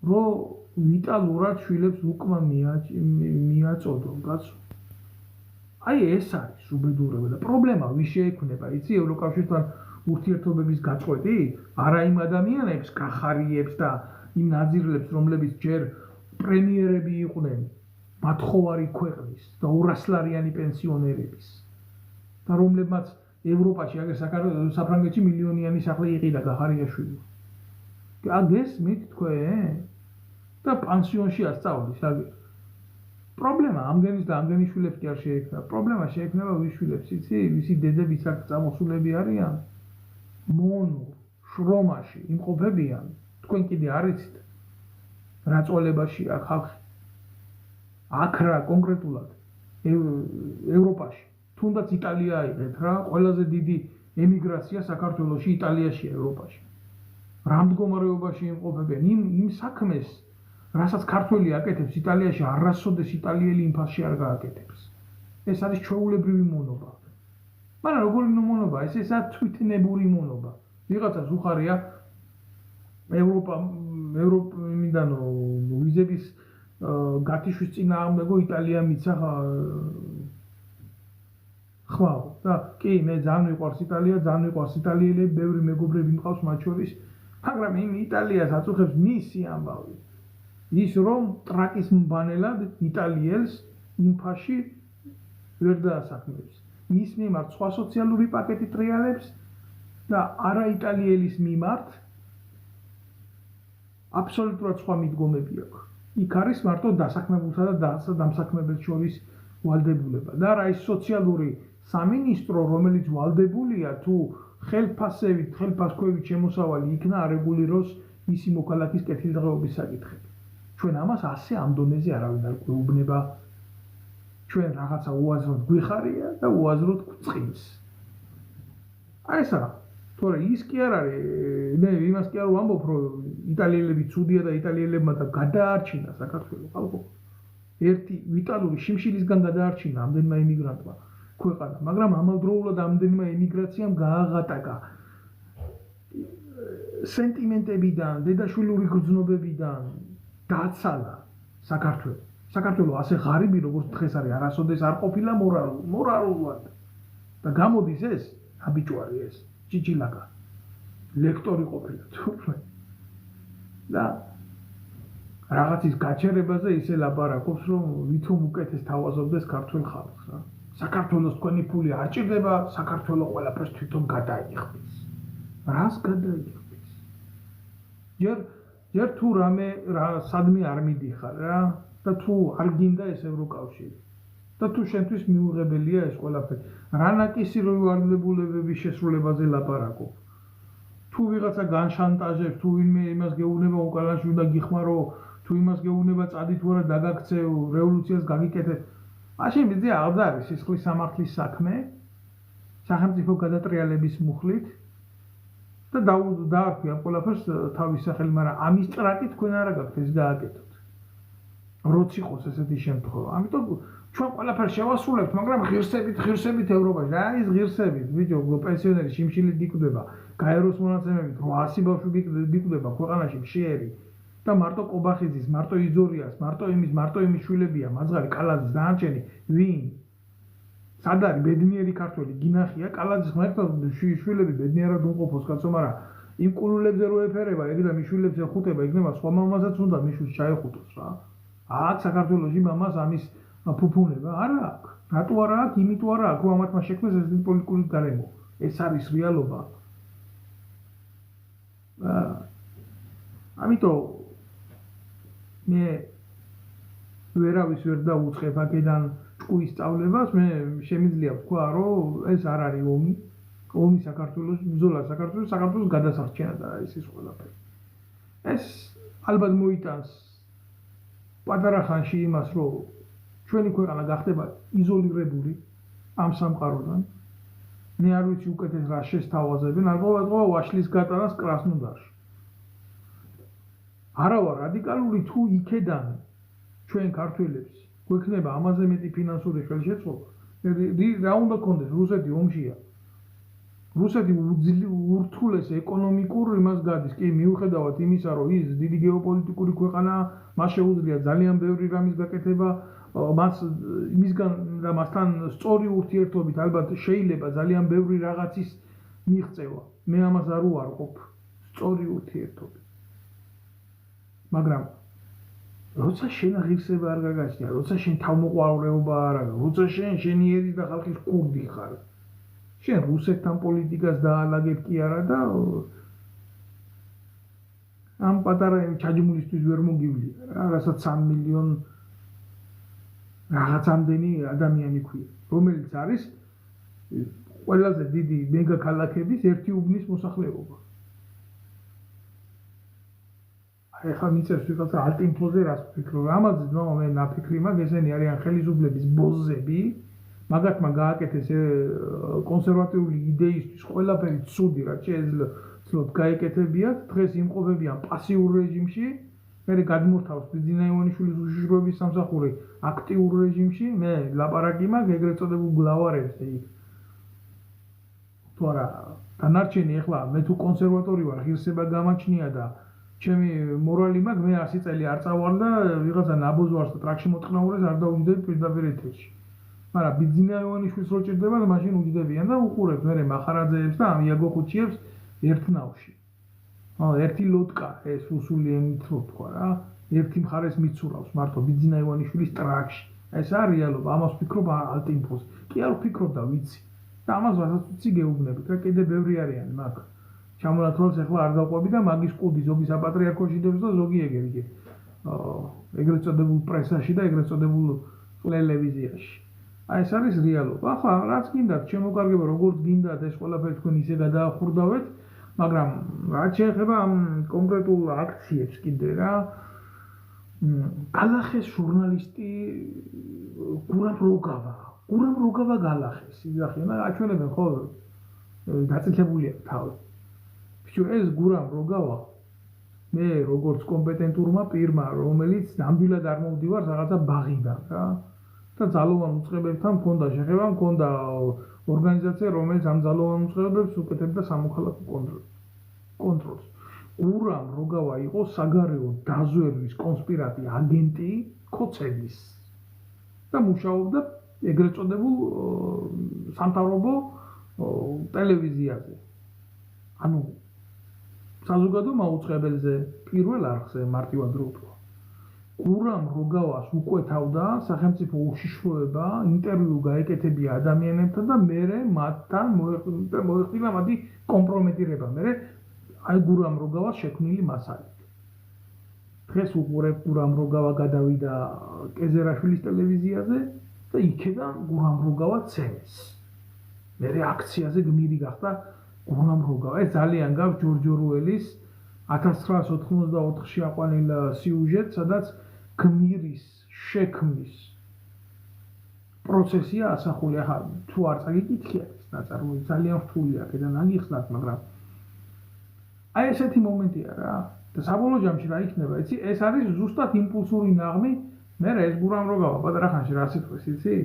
S1: რომ ვიტალურად შვილებს უკმა მიაწოდონ, კაცო. აი ეს არის უბედურება და პრობლემა ვის შეექმნება, იცი, ევროკავშირთან ურთიერთობების გაწყვეტი? არა იმ ადამიანებს, კახარიებს და იმ ნაძირლებს, რომლებიც ჯერ პრემიერები იყვნენ მათხოვარი ქვეყნის და 200-ლარიანი პენსიონერების და რომლებმაც ევროპაში, აგერ საფრანგეთში მილიონიანი სახლი იყიდა კახარიაშვილი. გესმით თქვენ? და პანსიონში ასწავლის, აგერ. პრობლემა ამდენის და ამდენი შვილებს კი არ შეექმნება. პრობლემა შეექმნება ვის შვილებს, იცი? ვისი დედების აქ წამოსულები არიან? მონურ, შრომაში იმყოფებიან. თქვენ კიდე არ იცით რა წვალებაშია ხალხი. აქ რა კონკრეტულად ევროპაში, თუნდაც იტალია აიღეთ რა, ყველაზე დიდი ემიგრაცია საქართველოში იტალიაშია ევროპაში. რა მდგომარეობაში იმყოფებიან იმ საქმეს, რასაც ქართველი აკეთებს იტალიაში, არასოდეს იტალიელი იმ ფასში არ გააკეთებს. ეს არის ჩვეულებრივი მონობა. მაგრამ როგორი მონობა? ეს არის თვითნებური მონობა. ვიღაცას უხარია ევროპიდან ვიზების გათიშვის წინააღმდეგო იტალია მიცა ხვალ და კი მე ძალიან მიყვარს იტალია, ძალიან მიყვარს იტალიელები, ბევრი მეგობრები მყავს მათ შორის, მაგრამ იმ იტალიას აწუხებს მისი ამბავი. ის რომ ტრაკის მბანელად იტალიელს იმ ფაში ვერ დაასაქმებს. მის მიმართ სხვა სოციალური პაკეტი ტრიალებს და არა იტალიელის მიმართ აბსოლუტურად სხვა მიდგომები აქვს. იქ არის მარტო დასაქმებულსა და დამსაქმებელს შორის ვალდებულება და რა ის სოციალური სამინისტრო, რომელიც ვალდებულია თუ ხელფასქვევით შემოსავალი იქნა არეგულიროს მისი მოქალაქის კეთილდღეობის საკითხები. ჩვენ ამას ასე ამ დონეზე არავინ არ გვეუბნება. ჩვენ რაღაცა უაზროდ გვიხარია და უაზროდ გვწყინს. აი ესა, თორე ის კი არ არის, მე იმას კი არ ვამბობ, რომ იტალიელები ცუდია და იტალიელებმა და გადაარჩინა საქართველო ხალხო. ერთი ვიტალური შიმშილისგან გადაარჩინა ამდენმა ემიგრანტმა ქვეყანა, მაგრამ ამავდროულად ამდენმა ემიგრაციამ გააღატაკა სენტიმენტებიდან, დედაშვილური გრძნობებიდან დაცალა საქართველო. საქართველო ასე ღარიბი როგორც დღეს არის, არასოდეს არ ყოფილა მორალურად. და გამოდის ეს აბიჭვარი ეს ჭიჭილაკა ლექტორი ყოფილა თურმე. და რაღაცის გაჩერებაზე ისე ლაპარაკობს, რომ ვითომ უკეთეს თავაზობდეს ქართულ ხალხს რა. საქართველოს თქვენი ფული არ ჭირდება, საქართველო ყველაფერს თვითონ გადაიღებს. რას გადაიღებს? ჯერ თუ რამე სადმე არ მიდიხარ რა და თუ არ გინდა ეს ევროკავშირი და თუ შენთვის მიუღებელია ეს ყველაფერი. რა ნაკისი რევარდებულებების შესრულებაზე ლაპარაკობ. თუ ვიღაცა განშანტაჟებს, თუ ვინმე იმას გეუბნება უკანაში უნდა გიხმარო, თუ იმას გეუბნება წადი თუ არა დაგაქცევ, რევოლუციას გაგიკეთებ. მაშინ მიზე აღარ არის სისხლის სამართლის საქმე, სახელმწიფო გადატრიალების მუხლით და დაარქვი ამ ყველაფერს თავის სახელი, მაგრამ ამის ტრაკი თქვენ არა გაქვთ ეს გააკეთოთ. როც იყოს ესეთი შემთხვევა. ამიტომ ჩვენ ყველაფერს შევასრულებთ, მაგრამ ღირსებით ევროპაში. რა ის ღირსებით? ბიჭო, პენსიონერი შიმშილით იკვდება, გაეროს მონაცემებით 800 ბავშვი იკვდება ქვეყანაში მშიერი. და მარტო ყობახიძის, მარტო იძორიას, მარტო იმის შვილებია, მაძღარი კალაძის დანარჩენი ვინ? სად არის ბედნიერი ქართველი? გინახია კალაძის ღმერთთან შვილები ბედნიერად უმყოფოს კაცო, მაგრამ იმ კულულებზე რო ეფერება, ეგ და მიშვილებს ეხუტება, იქნება სხვა მამასაც უნდა მიშვილს ჩაეხუტოს რა. აქ საქართველოში მამას ამის ფუფუნება არა აქვს. რატო არა აქვს? იმიტომ არა აქვს, რომ ამათმა შექმნეს ეს პოლიტიკური გარემო. ეს არის რეალობა. ამიტომ მე ვერავის ვერ დაუწყებ აქედან ჭკუის სწავლებას, მე შემიძლია ვთქვა, რომ ეს არ არის ომი. ომი საქართველოს, ბრძოლა საქართველოს გადასარჩენა და ეს ყველაფერი. ეს ალბათ მოიტანს პატარა ხანში იმას, რომ ჩვენი ქვეყანა გახდება იზოლირებული ამ სამყაროდან. მე არ ვიცი უკეთეს რა შესთავაზებენ, ალბათ ვაშლის გატანას კრასნოდარში. არა ვარ რადიკალური თუ იქედან ჩვენ ქართველებს გვექნება ამაზე მეტი ფინანსური ხელშეწყობა. რა უნდა გქონდეს რუსეთი ომშია. რუსეთი ურთულეს ეკონომიკურ იმას გადის. კი, მიუხედავად იმისა, რომ ის დიდი გეოპოლიტიკური ქვეყანაა, მას შეუძლია ძალიან ბევრი რამის გაკეთება, მისგან და მასთან სწორი ურთიერთობით ალბათ შეიძლება ძალიან ბევრი რაღაცის მიღწევა. მე ამას არ უარყოფ, სწორი ურთიერთობით. მაგრამ როცა შენ ღირსება არ გაგაჩნია, როცა შენ თავმოყარეობა არ არის, როცა შენი ერის და ხალხის კურდი ხარ, შენ რუსეთთან პოლიტიკას დაალაგებ კი არა და ამ პატარა ჩაჯმულისთვის ვერ მოგივლია რა, რასაც 3 მილიონ რაღაცამდენი ადამიანი ქვია, რომელიც არის ყველაზე დიდი მეგაქალაქების ერთი უბნის მოსახლეობა. ეხლა მიწერს ვიღაცა ალტინფოზე რას ვფიქრობ, ამაზე ძმაო მე ნაფიქრი მაქვს, ესენი არიან ხელისუფლების ბოზები, მაგათმა გააკეთეს კონსერვატიული იდეისთვის ყველაფერი ცუდი, რაც შეეძლოთ გაეკეთებიათ, დღეს იმყოფებიან პასიურ რეჟიმში, მერე გადმორთავს ბიძინა ივანიშვილის უშიშროების სამსახური აქტიურ რეჟიმში, მე ლაპარაკი მაქვს ეგრეთ წოდებულ გლავარებზე იქ. თუ არა, დანარჩენი ეხლა მე თუ კონსერვატორი ვარ, ღირსება გამაჩნია და ჩემი მორალი მაქვს, მე 100 წელი არ წავალ და ვიღაცა ნაბოზვარს და ტრაქში მოწყნაურეს არ დაუჯდები პირდაპირ ეთერში. მაგრამ ბიძინა ივანიშვილს რო ჭირდება და მაშინ უჯდებიან და უყურებთ მერე მახარაძეებს და ამ იაგო ხუჩიებს ერთნავში. ერთი ლოდკა ეს რუსული ენით რო თქვა რა, ერთი მხარეს მიცურავს მართო ბიძინა ივანიშვილის ტრაქში. ეს არის რეალობა, ამას ვფიქრობ ალტინფოს. კი არ ვფიქრობ და ვიცი. და ამას რასაც ვიცი გეუბნებით, რა კიდე ბევრი არიან მაგ. ჩამონათვალს ახლა არ დავყვები და მაგის კუდი ზოგი საპატრიარქოში დებს და ზოგი ეგრე. ეგრეთ წოდებულ პრესაში და ეგრეთ წოდებულ ტელევიზიაში. აი ეს არის რეალობა. ახლა რაც გინდათ, შემოგარგება როგორც გინდათ ეს ყველაფერი თქვენ ისე გადაახურდავეთ, მაგრამ რაც შეეხება ამ კონკრეტულ აქციებს კიდე რა, გალახეს ჟურნალისტი გურამ როგავა გალახეს. იძახიან, აჩვენებენ ხო დაწითლებულია თავი. ბიჭო, ეს გურამ როგავა მე როგორც კომპეტენტურმა პირმა, რომელიც ნამდვილად არ მოვდივარ რაღაცა ბაღიდან რა. და ძალოვან უწყებებთან მქონდა შეხება, მქონდა ორგანიზაცია, რომელიც ამ ძალოვან უწყებებს უკეთებდა სამოქალაქო კონტროლს. გურამ როგავა იყო საგარეო დაზვერვის კონსპირატი აგენტი ქოცელის და მუშაობდა ეგრეთ წოდებულ სამთავრობო ტელევიზიაზე. ანუ საზოგადო მაუწყებელზე პირველ არხზე მარტივად რო ვთქვა. გურამ როგავას უკვეთავდა სახელმწიფო უშიშროება, ინტერვიუ გაეკეთებია ადამიანებთან და მერე მათთან მოეხდინა მათი კომპრომეტირება. მერე აი გურამ როგავას შექმნილი მასალით. დღეს უყურებ გურამ როგავა გადავიდა კეზერაშვილის ტელევიზიაზე და იქიდან გურამ როგავა ცემეს. მერე აქციაზე გმირი გახდა გურამ როგავა. ეს ძალიან გაქვს ჯორჯ ორუელის 1984-ში აყვანილ სიუჟეტს, სადაც გმირის შექმნის პროცესია ასახული. ახლა თუ არ წაგიკითხია ეს ნაწარმოები ძალიან რთულია აქედან აგიხსნათ, მაგრამ აი ესეთი მომენტია რა. და საბოლოო ჯამში რა იქნება, იცი? ეს არის ზუსტად იმპულსური ნაღმი. მე ეს გურამ როგავა პატარა ხანში რა სიტყვის, იცი?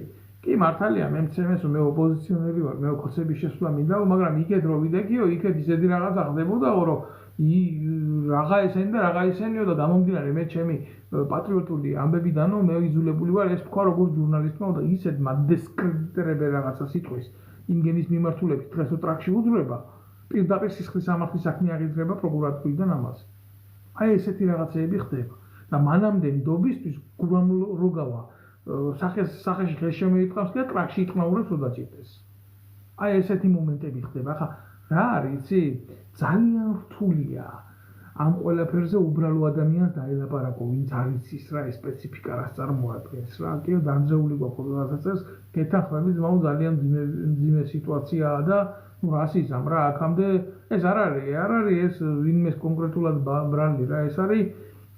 S1: კი მართალია, მე მცემეს რომ მე ოპოზიციონერი ვარ, მე ოქოცების შესვლა მინდა, მაგრამ იქეთ რო ვიდექიო, იქეთ ისეთი რაღაცა ხდებოდაო, რომ რაღა ესენი და რაღა ისენიო და გამომდინარე მე ჩემი პატრიოტული ამბებიდანო მე იძულებული ვარ ეს თქვა როგორც ჟურნალისტმა და ისეთ მადესკრედიტირებენ რაღაცა სიტყვის იმგენის მიმართულებით დღეს ტრაქში უძრება პირდაპირ სისხლის სამართლის საქმე აღიძრება პროკურატურიდან ამას. აი ესეთი რაღაცეები ხდება და მანამდე ნდობისთვის გურამ როგავა სახეში ხეს შემოიტყავს და ტრაქში იყნაურებს და დაჭირდეს. აი ესეთი მომენტები ხდება. ახლა რა არის, იცი? ძალიან რთულია ამ ყველაფერზე უბრალო ადამიანს დაელაპარაკო, ვინც არ იცის რა ეს სპეციფიკა რას წარმოადგენს რა. კიდევ დამძეული გვაქვს რაღაცას, გეთანხმები ძმაო ძალიან ძიმე სიტუაციაა და რასიზმ რა აქამდე ეს არ არის ეს ვინმეს კონკრეტულად ბრალი რა, ეს არის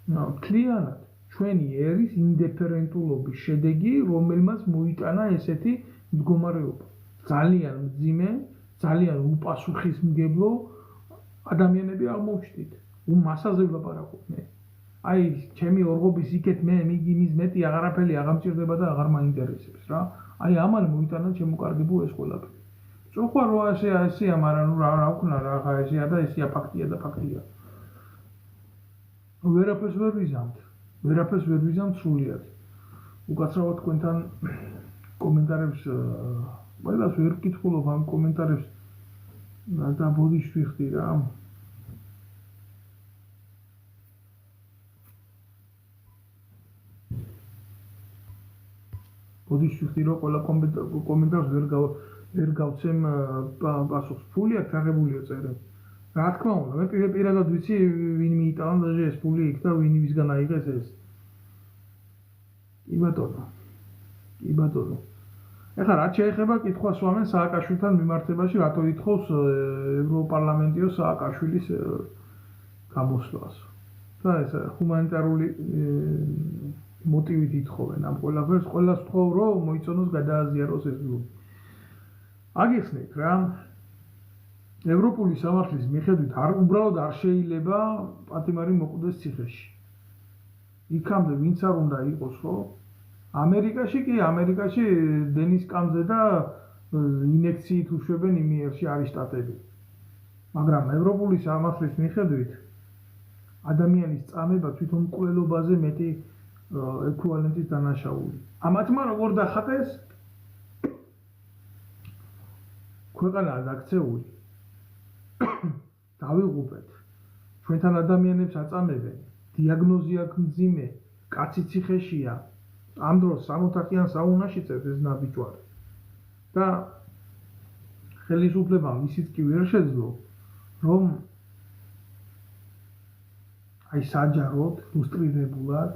S1: მთლიანად ჩვენი ერის ინდიფერენტულობის შედეგი, რომელმაც მოიტანა ესეთი მდგომარეობა. ძალიან მძიმე, ძალიან უპასუხისმგებლო ადამიანები აღმოვჩნდით. მასაზე ვლაპარაკობ მე. აი, ჩემი ორღობის იქეთ მე იმის მეტი აღარაფერი აღამჭირდება და აღარ მაინტერესებს რა. აი, ამან მოიტანა შემოკარგებო ეს ყველაფერი. წუხვა რო ესეა, მაგრამ რა ვქნა რა, ხა ესეა და ესეა ფაქტია და ფაქტია. ვერაფერს ვერ ვიზამთ სრულიად. უკაცრავად თქვენთან კომენტარებს ყველას ვერ ვკითხულობ ამ კომენტარებს და ბოდიშს ვიხდი რა. ბოდიშს ვიხდი რომ ყველა კომენტარს ვერ გავცემ პასუხს. ფული აქ აღებულია წერე. რა თქმა უნდა, მე პირადად ვიცი ვინ მიიტანა და ეს ფული იქ და ვინ ვისგან აიღეს ეს. კი ბატონო. ეხლა რაც შეეხება კითხვას ვამენ სააკაშვილთან მიმართებაში, რატო ითხოვს ევროპარლამენტიო სააკაშვილის გამოსვლას. და ეს ჰუმანიტარული მოტივით ითხოვენ ამ ყველაფერს, ყველას ვთხოვ რომ მოიწონოს გადააზიაროს ეს ბლოგი. აგიხსნით რა, ევროპული სამართლის მიხედვით უბრალოდ არ შეიძლება პატიმარი მოკვდეს ციხეში. იქამდე ვინც არ უნდა იყოს ხო? ამერიკაში დენის კამზე და ინექციით უშვებენ იმიერში არის შტატები. მაგრამ ევროპული სამართლის მიხედვით ადამიანის წამება თვითონ მკვლელობაზე მეტი ეკვივალენტის დანაშაული. ამათმა როგორ დახატეს? ქვეყანაა დაქცეული. დავიღუპეთ. ჩვენთან ადამიანებს აწამებენ. დიაგნოზი აქვს მძიმე, კაცი ციხეშია. ამ დროს 60-იან საუნაში წერს ეს ნაბიჯვარი. და ხელისუფლებამ ისიც კი ვერ შეძლო, რომ აი საჯაროდ, ილუსტრირებულად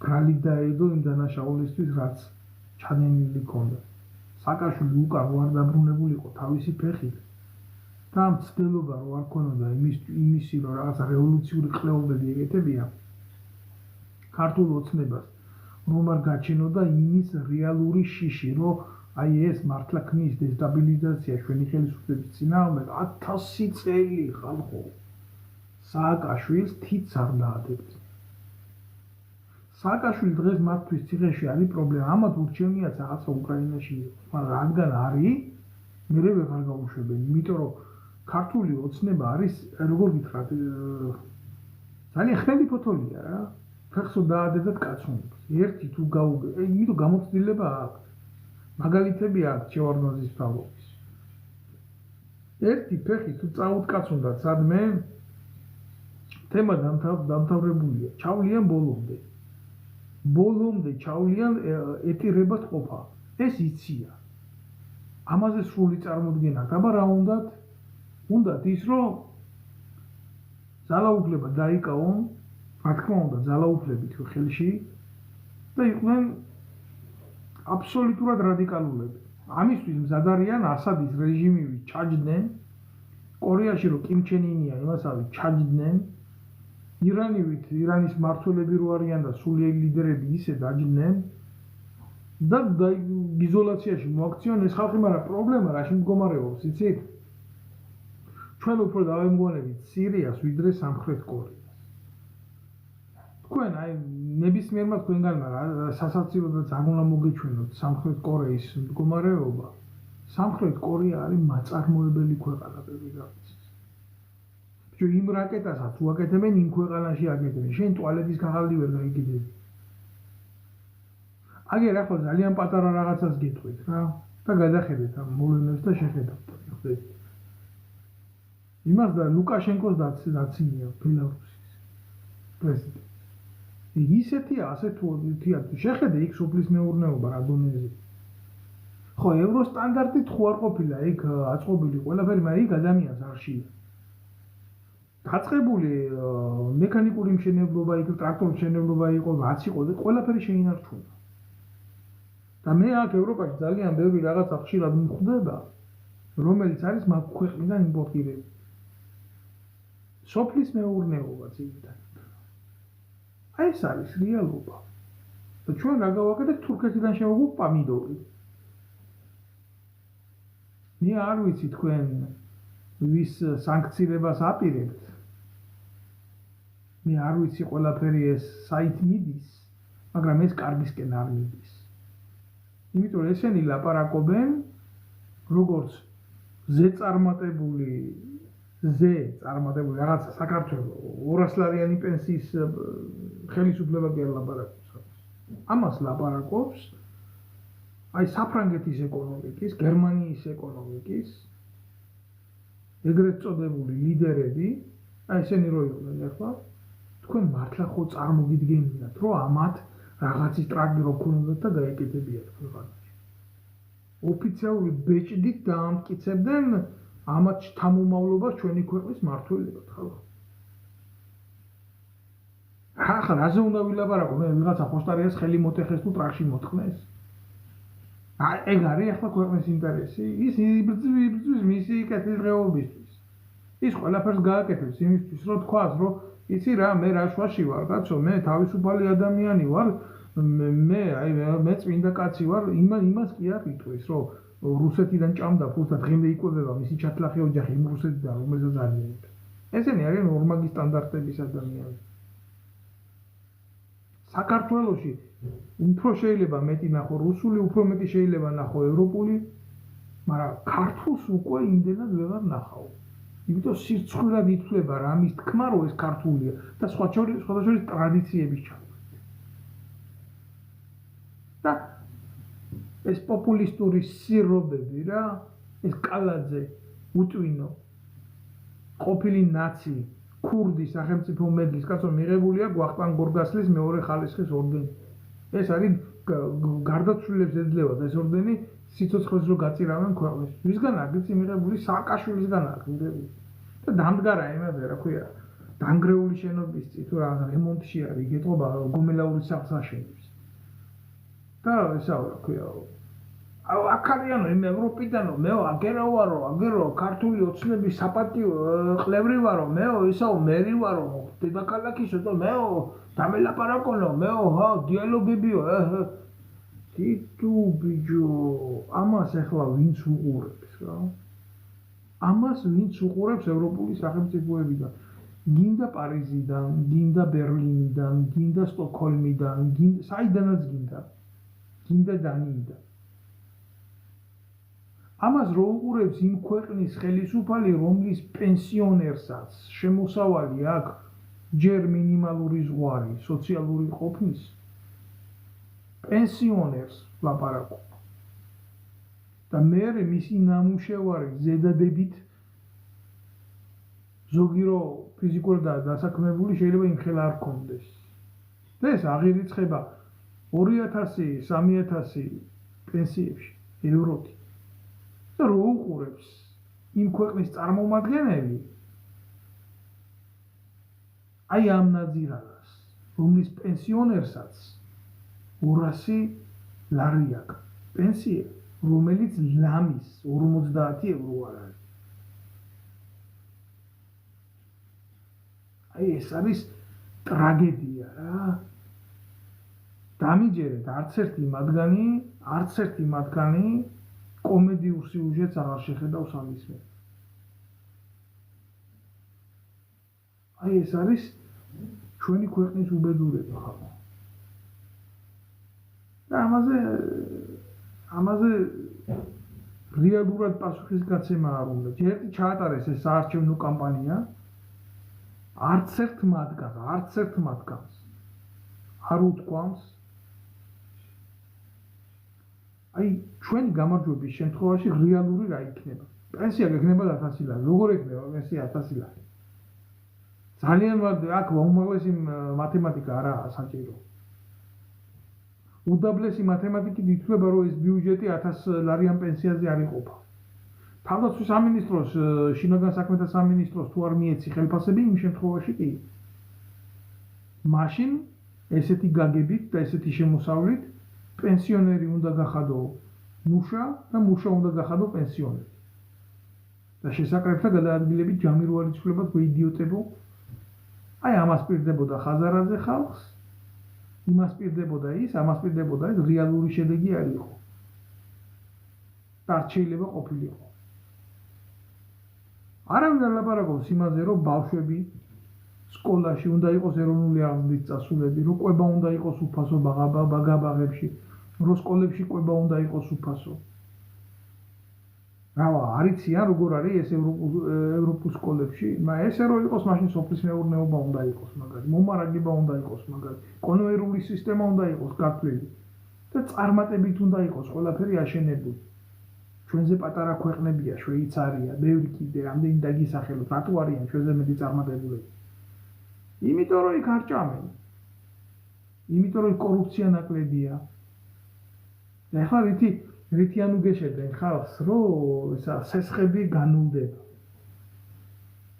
S1: ბრალი დაედო იმ დანაშაულისთვის, რაც ჩანენილი ჰქონდა. სააკაშვილი უკან არ დაბრუნებულიყო თავისი ფეხით. და მცდელობა რო არ ქონოდა იმისი რომ რაღაცა რევოლუციური კვლევები ეკეთებია ქართულ ოცნებას რომ არ გაჩენოდა იმის რეალური შიში რომ აი ეს მართლა ქმნის დესტაბილიზაცია ჩვენი ხელისუფლების წინააღმდეგ 1000 წელი ხალხო სააკაშვილს თითს არ დაადებთ. სააკაშვილი დღეს მათთვის ციხეში არის პრობლემა. ამათ ურჩევნიათ რაღაცა უკრაინაში იყოს, მაგრამ რადგან არის მე ვეღარ გავუშვებენ, იმიტომ რომ ქართული ოცნება არის, როგორ გითხრათ, ძალიან ხელი ფოთოლია რა. ფეხსო დაადედათ კაცუნებს. ერთი თუ გაუგე, იმიტომ გამოცდილება აქვს. მაგალითები აქვს ჩევარდნაძის მთავრობის. ერთი ფეხი თუ წაუტკაცუნდათ სადმე თემა დამთავრებულია. ჩავლიან ბოლომდე. ბოლომდე ჩავლიან ეტირებად ყოფა. ეს იცია. ამაზე სრული წარმოდგენა. აბა რა უნდათ ის რომ ძალაუფლება დაიკავონ, რა თქმა უნდა ძალაუფლებით ხელში და იყვნენ აბსოლუტურად რადიკალურები. ამისთვის მზად არიან ასადის რეჟიმივით ჩაჯდნენ, კორეაში რომ კიმ ჩენ ინია იმასავით ჩაჯდნენ, ირანის მმართველები რო არიან და სულიერი ლიდერები ისე დაჯდნენ და იზოლაციაში მოაქციონეს ეს ხალხი, მაგრამ პრობლემა რაში მდგომარეობს, იცით? ჩვენ უფრო დავემგონებით სირიას ვიდრე სამხრეთ კორეას. თქვენ აი ნებისმიერმა თქვენგანმა სასაცილო და ძალიან უნდა მოგეჩვენოთ სამხრეთ კორეის მდგომარეობა. სამხრეთ კორეა არის მაწარმოებელი ქვეყანა პირველ რიგში. იმ რაკეტასაც უაკეთებენ იმ ქვეყანაში აკეთებენ. შენ ტუალეტის ქაღალდი ვერ გაიგიდები. აგერ ახლა ძალიან პატარა რაღაცას გეტყვით რა და გადახედეთ ამ მოვლენებს და შეხედავთ. ხედავთ. იმას და ლუკაშენკოს დაცინია ბელარუსის პრეზიდენტი. ისეთია ასე თუ შეხედე იქ სოფლის მეურნეობა რა დონეზე. ხო ევროსტანდარტით ხო არ ყოფილა იქ აწყობილი ყველაფერი, მაგრამ იქ ადამიანს არ შეია. გაწყებული მექანიკური მშენებლობა იქ, ტრაქტორის მშენებლობა იყო, რაც იყო, ყველაფერი შეინარჩუნა. და მე აქ ევროპაში ძალიან ბევრი რაღაცა ხშირად მხვდება, რომელიც არის მაგ ქვეყნიდან იმპორტირებული. სოფლის მეურნეობა ძირითადად. აი ეს არის რეალობა. და ჩვენ რა გავაკეთეთ თურქეთიდან შემოგვიყვ პამიდორი. მე არ ვიცი თქვენ ვის სანქციებას აპირებთ. მე არ ვიცი ყველაფერი ეს საით მიდის, მაგრამ ეს კარგისკენ არ მიდის. იმიტომ რომ ესენი ლაპარაკობენ როგორც ზეწარმატებული რაღაცა საქართველოს 200 ლარიანი პენსიის ხელისუფლება კი არ ლაპარაკობს. ამას ლაპარაკობს აი საფრანგეთის ეკონომიკის, გერმანიის ეკონომიკის ეგრეთ წოდებული ლიდერები, აი ესენი რო იყვნენ ახლა, თქვენ მართლა ხო წარმოგიდგენიათ, რომ ამათ რაღაცის ტრაგედია რო ქონდათ და გაეკეთებიათ ქვეყანაში. ოფიციალური ბეჭდით დაამტკიცებდნენ ამათ შთამომავლობას ჩვენი ქვეყნის მმართველებად, ხო? ახლა რაზე უნდა ვილაპარაკო? მე ვიღაცა ხოსტარიას ხელი მოტეხეს თუ ტრაქში მოთხნეს? ეგ არის ახლა ქვეყნის ინტერესი? ის იბრძვის მისი კეთილდღეობისთვის. ის ყველაფერს გააკეთებს იმისთვის, რომ თქვას, რომ იცი რა, მე რა შვაში ვარ, კაცო, მე თავისუფალი ადამიანი ვარ, მე წმინდა კაცი ვარ, იმას კი არ იტყვის, რომ რუსეთიდან ჭამდა ფულს და დღემდე იკვებება მისი ჩათლახი ოჯახი იმ რუსეთიდან, რომელზეც არიან. ესენი არიან ორმაგი სტანდარტების ადამიანები. საქართველოში უფრო შეიძლება მეტი ნახო რუსული, უფრო მეტი შეიძლება ნახო ევროპული, მაგრამ ქართულს უკვე იმდენად ვეღარ ნახავ. იმიტომ სირცხვირად ითვლება რა ამის თქმა, რომ ეს ქართულია და სხვათა შორის ტრადიციების ჩამოყალიბება. და ეს პოპულისტური სირობები რა, ეს კალაძე, უტვინო, ყოფილი ნაცი, ქურდი სახელმწიფო მედლის კაცო მიღებული აქვს ვახტანგ გორგასლის მეორე ხალისხის ორდენი. ეს არის გარდაცვლილებს ეძლევა ეს ორდენი სიცოცხლეს რო გაწირავენ ქვეყნის. ვისგან აქვს მიღებული? სააკაშვილისგან აქვს მიღებული. და დამდგარა იმაზე რა ქვია, დანგრეული შენობის თუ რა რემონტში არის, იგეთყობა გომელაურის სახლს აშენებს. და ესა რა ქვია, აქარიანო იმ ევროპიდანო, მეო აგერო ვარო, აგერო ქართული ოცნების საპატიო ყლევრი ვარო, მეო ისაო მერი ვარო, დედაქალაქისო და მეო დამელაპარაკონო, მეო ჰა დიალოგებიო, თითუ ბიჯო, ამას ახლა ვინც უყურებს რა? ამას ვინც უყურებს ევროპული სახელმწიფოებიდან? გინდა პარიზიდან, გინდა ბერლინიდან, გინდა სტოკჰოლმიდან, საიდანაც გინდა დანიიდან. ამას რო უყურებს იმ ქვეყნის ხელისუფალი, რომლის პენსიონერსაც შემოსავალი აქვს ჯერ მინიმალური ზღვარი სოციალური ყოფნის, პენსიონერს ლაპარაკობ. და მე მისი ნამუშევარი ზედადებით ზოგი რო ფიზიკურად დასაქმებული შეიძლება იმ ხელა არ ქონდეს. და ეს აღირიცხება 2000-3000 პენსიებში ევროთი. და რო უყურებს იმ ქვეყნის წარმომადგენელი აი ამ ნაძირალას, რომლის პენსიონერსაც 200 ლარი აქვს პენსია, რომელიც ლამის 50 ევრო არ არის. აი ეს არის ტრაგედია რა. დამიჯერეთ არც ერთი მათგანი კომედიურ სიუჟეტს აღარ შეხედავს ამის მე. აი ეს არის ჩვენი ქვეყნის უბედურება ხალხო. და ამაზე რეალურად პასუხისგაცემა არ უნდა. ჯერ ჩაატარეს ეს საარჩევნო კამპანია, არც ერთ მათგანს არ უთქვამს აი ჩვენი გამარჯვების შემთხვევაში რეალური რა იქნება. პენსია გექნება 1000 ლარი. როგორ ექნება პენსია 1000 ლარი? ძალიან აქ უმაღლესი მათემატიკა არაა საჭირო. უდაბლესი მათემატიკით ითვლება, რომ ეს ბიუჯეტი 1000 ლარიან პენსიაზე არ იყოფა. თავდაცვის სამინისტროს, შინაგან საქმეთა სამინისტროს თუ არ მიეცი ხელფასები, იმ შემთხვევაში კი. მაშინ ესეთი გაგებით და ესეთი შემოსავლით პენსიონერი უნდა გახადო მუშა და მუშა უნდა გახადო პენსიონერი. და შესაკრებთა გადაადგილებით ჯამი რო არ იცვლებათ გვეიდიოტებო. აი ამას პირდებოდა ხაზარაძე ხალხს, იმას პირდებოდა ის, ამას პირდებოდა ის, რეალური შედეგი არ იყო. და არ შეიძლება ყოფილიყო. არავინ არ ლაპარაკობს იმაზე, რომ ბავშვები სკოლაში უნდა იყოს ეროვნული აღზრდის წასულები, რომ კვება უნდა იყოს უფასო ბაღებში, რომ სკოლებში კვება უნდა იყოს უფასო. რავა, არიციან როგორ არის ეს ევროპულ სკოლებში, ესე რომ იყოს მაშინ სოფლის მეურნეობა უნდა იყოს მაგარი, მომარაგება უნდა იყოს მაგარი, კონვეიერული სისტემა უნდა იყოს გათვლილი და წარმატებით უნდა იყოს ყველაფერი აშენებული. ჩვენზე პატარა ქვეყნებია, შვეიცარია, ბევრი კიდე, რამდენი დაგისახელოთ, რატო არიან ჩვენზე მეტი წარმატებულები? იმიტომ რომ იქ არ ჭამენ. იმიტომ რომ კორუფცია ნაკლებია. და ახლა რითი ანუგეშებენ ხალხს, რომ ისა სესხები განულდება.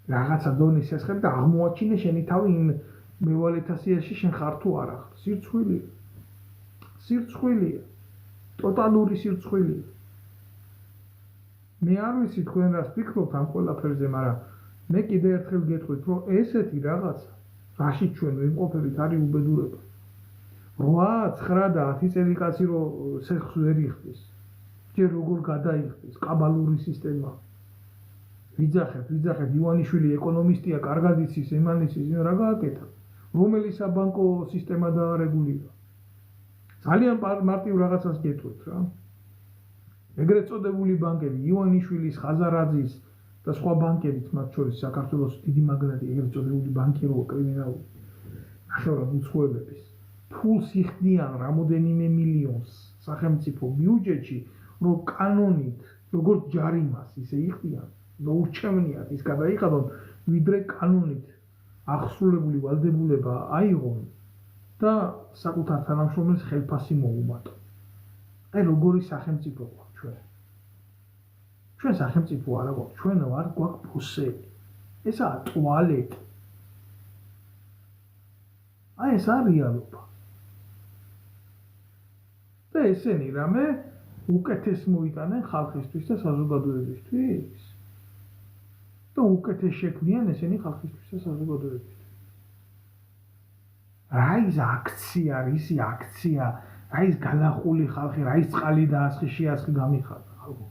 S1: რაღაცა დონის სესხები და აღმოაჩინე შენი თავი იმ მევალეთა სიაში შენ ხარ თუ არა. სირცხვილია. სირცხვილია. ტოტალური სირცხვილია. მე არ ვიცი თქვენ რას ფიქრობთ ამ ყველაფერზე, მაგრამ მე კიდევ ერთხელ გეტყვით, რომ ესეთი რაღაცა, რაშიც ჩვენ ვიმყოფებით, არის უბედურება. 8, 9 და 10 წელი კაცი რომ სესხს ვერ იხდის. ჯერ როგორ გადაიხდის, კაბალური სისტემა. ვიძახეთ, ივანიშვილი ეკონომისტია, კარგად იცის, იმან იცის, რა გააკეთა. რომელი საბანკო სისტემა დაარეგულირა. ძალიან მარტივ რაღაცას გეტყვით რა. ეგრეთ წოდებული ბანკები, ივანიშვილის, ხაზარაძის და სხვა ბანკებიც, მათ შორის საქართველოს დიდი მაგნატი, ეგრეთ წოდებული ბანკირო კრიმინალური, ნახევრად უცხოელების, ფულს იხდიან რამოდენიმე მილიონს სახელმწიფო ბიუჯეტში, რომ კანონით, როგორც ჯარიმას ისე იხდიან, და ურჩევნიათ ის გადაიყადონ, ვიდრე კანონით აღსრულებული ვალდებულება აიღონ და საკუთარ თანამშრომელს ხელფასი მოუმატონ. აი როგორი სახელმწიფო გვაქვს ჩვენ. ჩვენ სახელმწიფო არა გვაქვს, ჩვენ ვარ გვაქვს ფუსელი. ესაა ტუალეტი. აი ეს არის რეალობა. და ესენი რამე უკეთეს მოიტანენ ხალხისთვის და საზოგადოებისთვის. და უკეთეს შექმნიან ესენი ხალხისთვის და საზოგადოებისთვის. რა ის აქცია, რისი აქცია, რა ის გადახული ხალხი, რა ის წყალი დაასხი, შეასხი გამიხარდა ხალხო.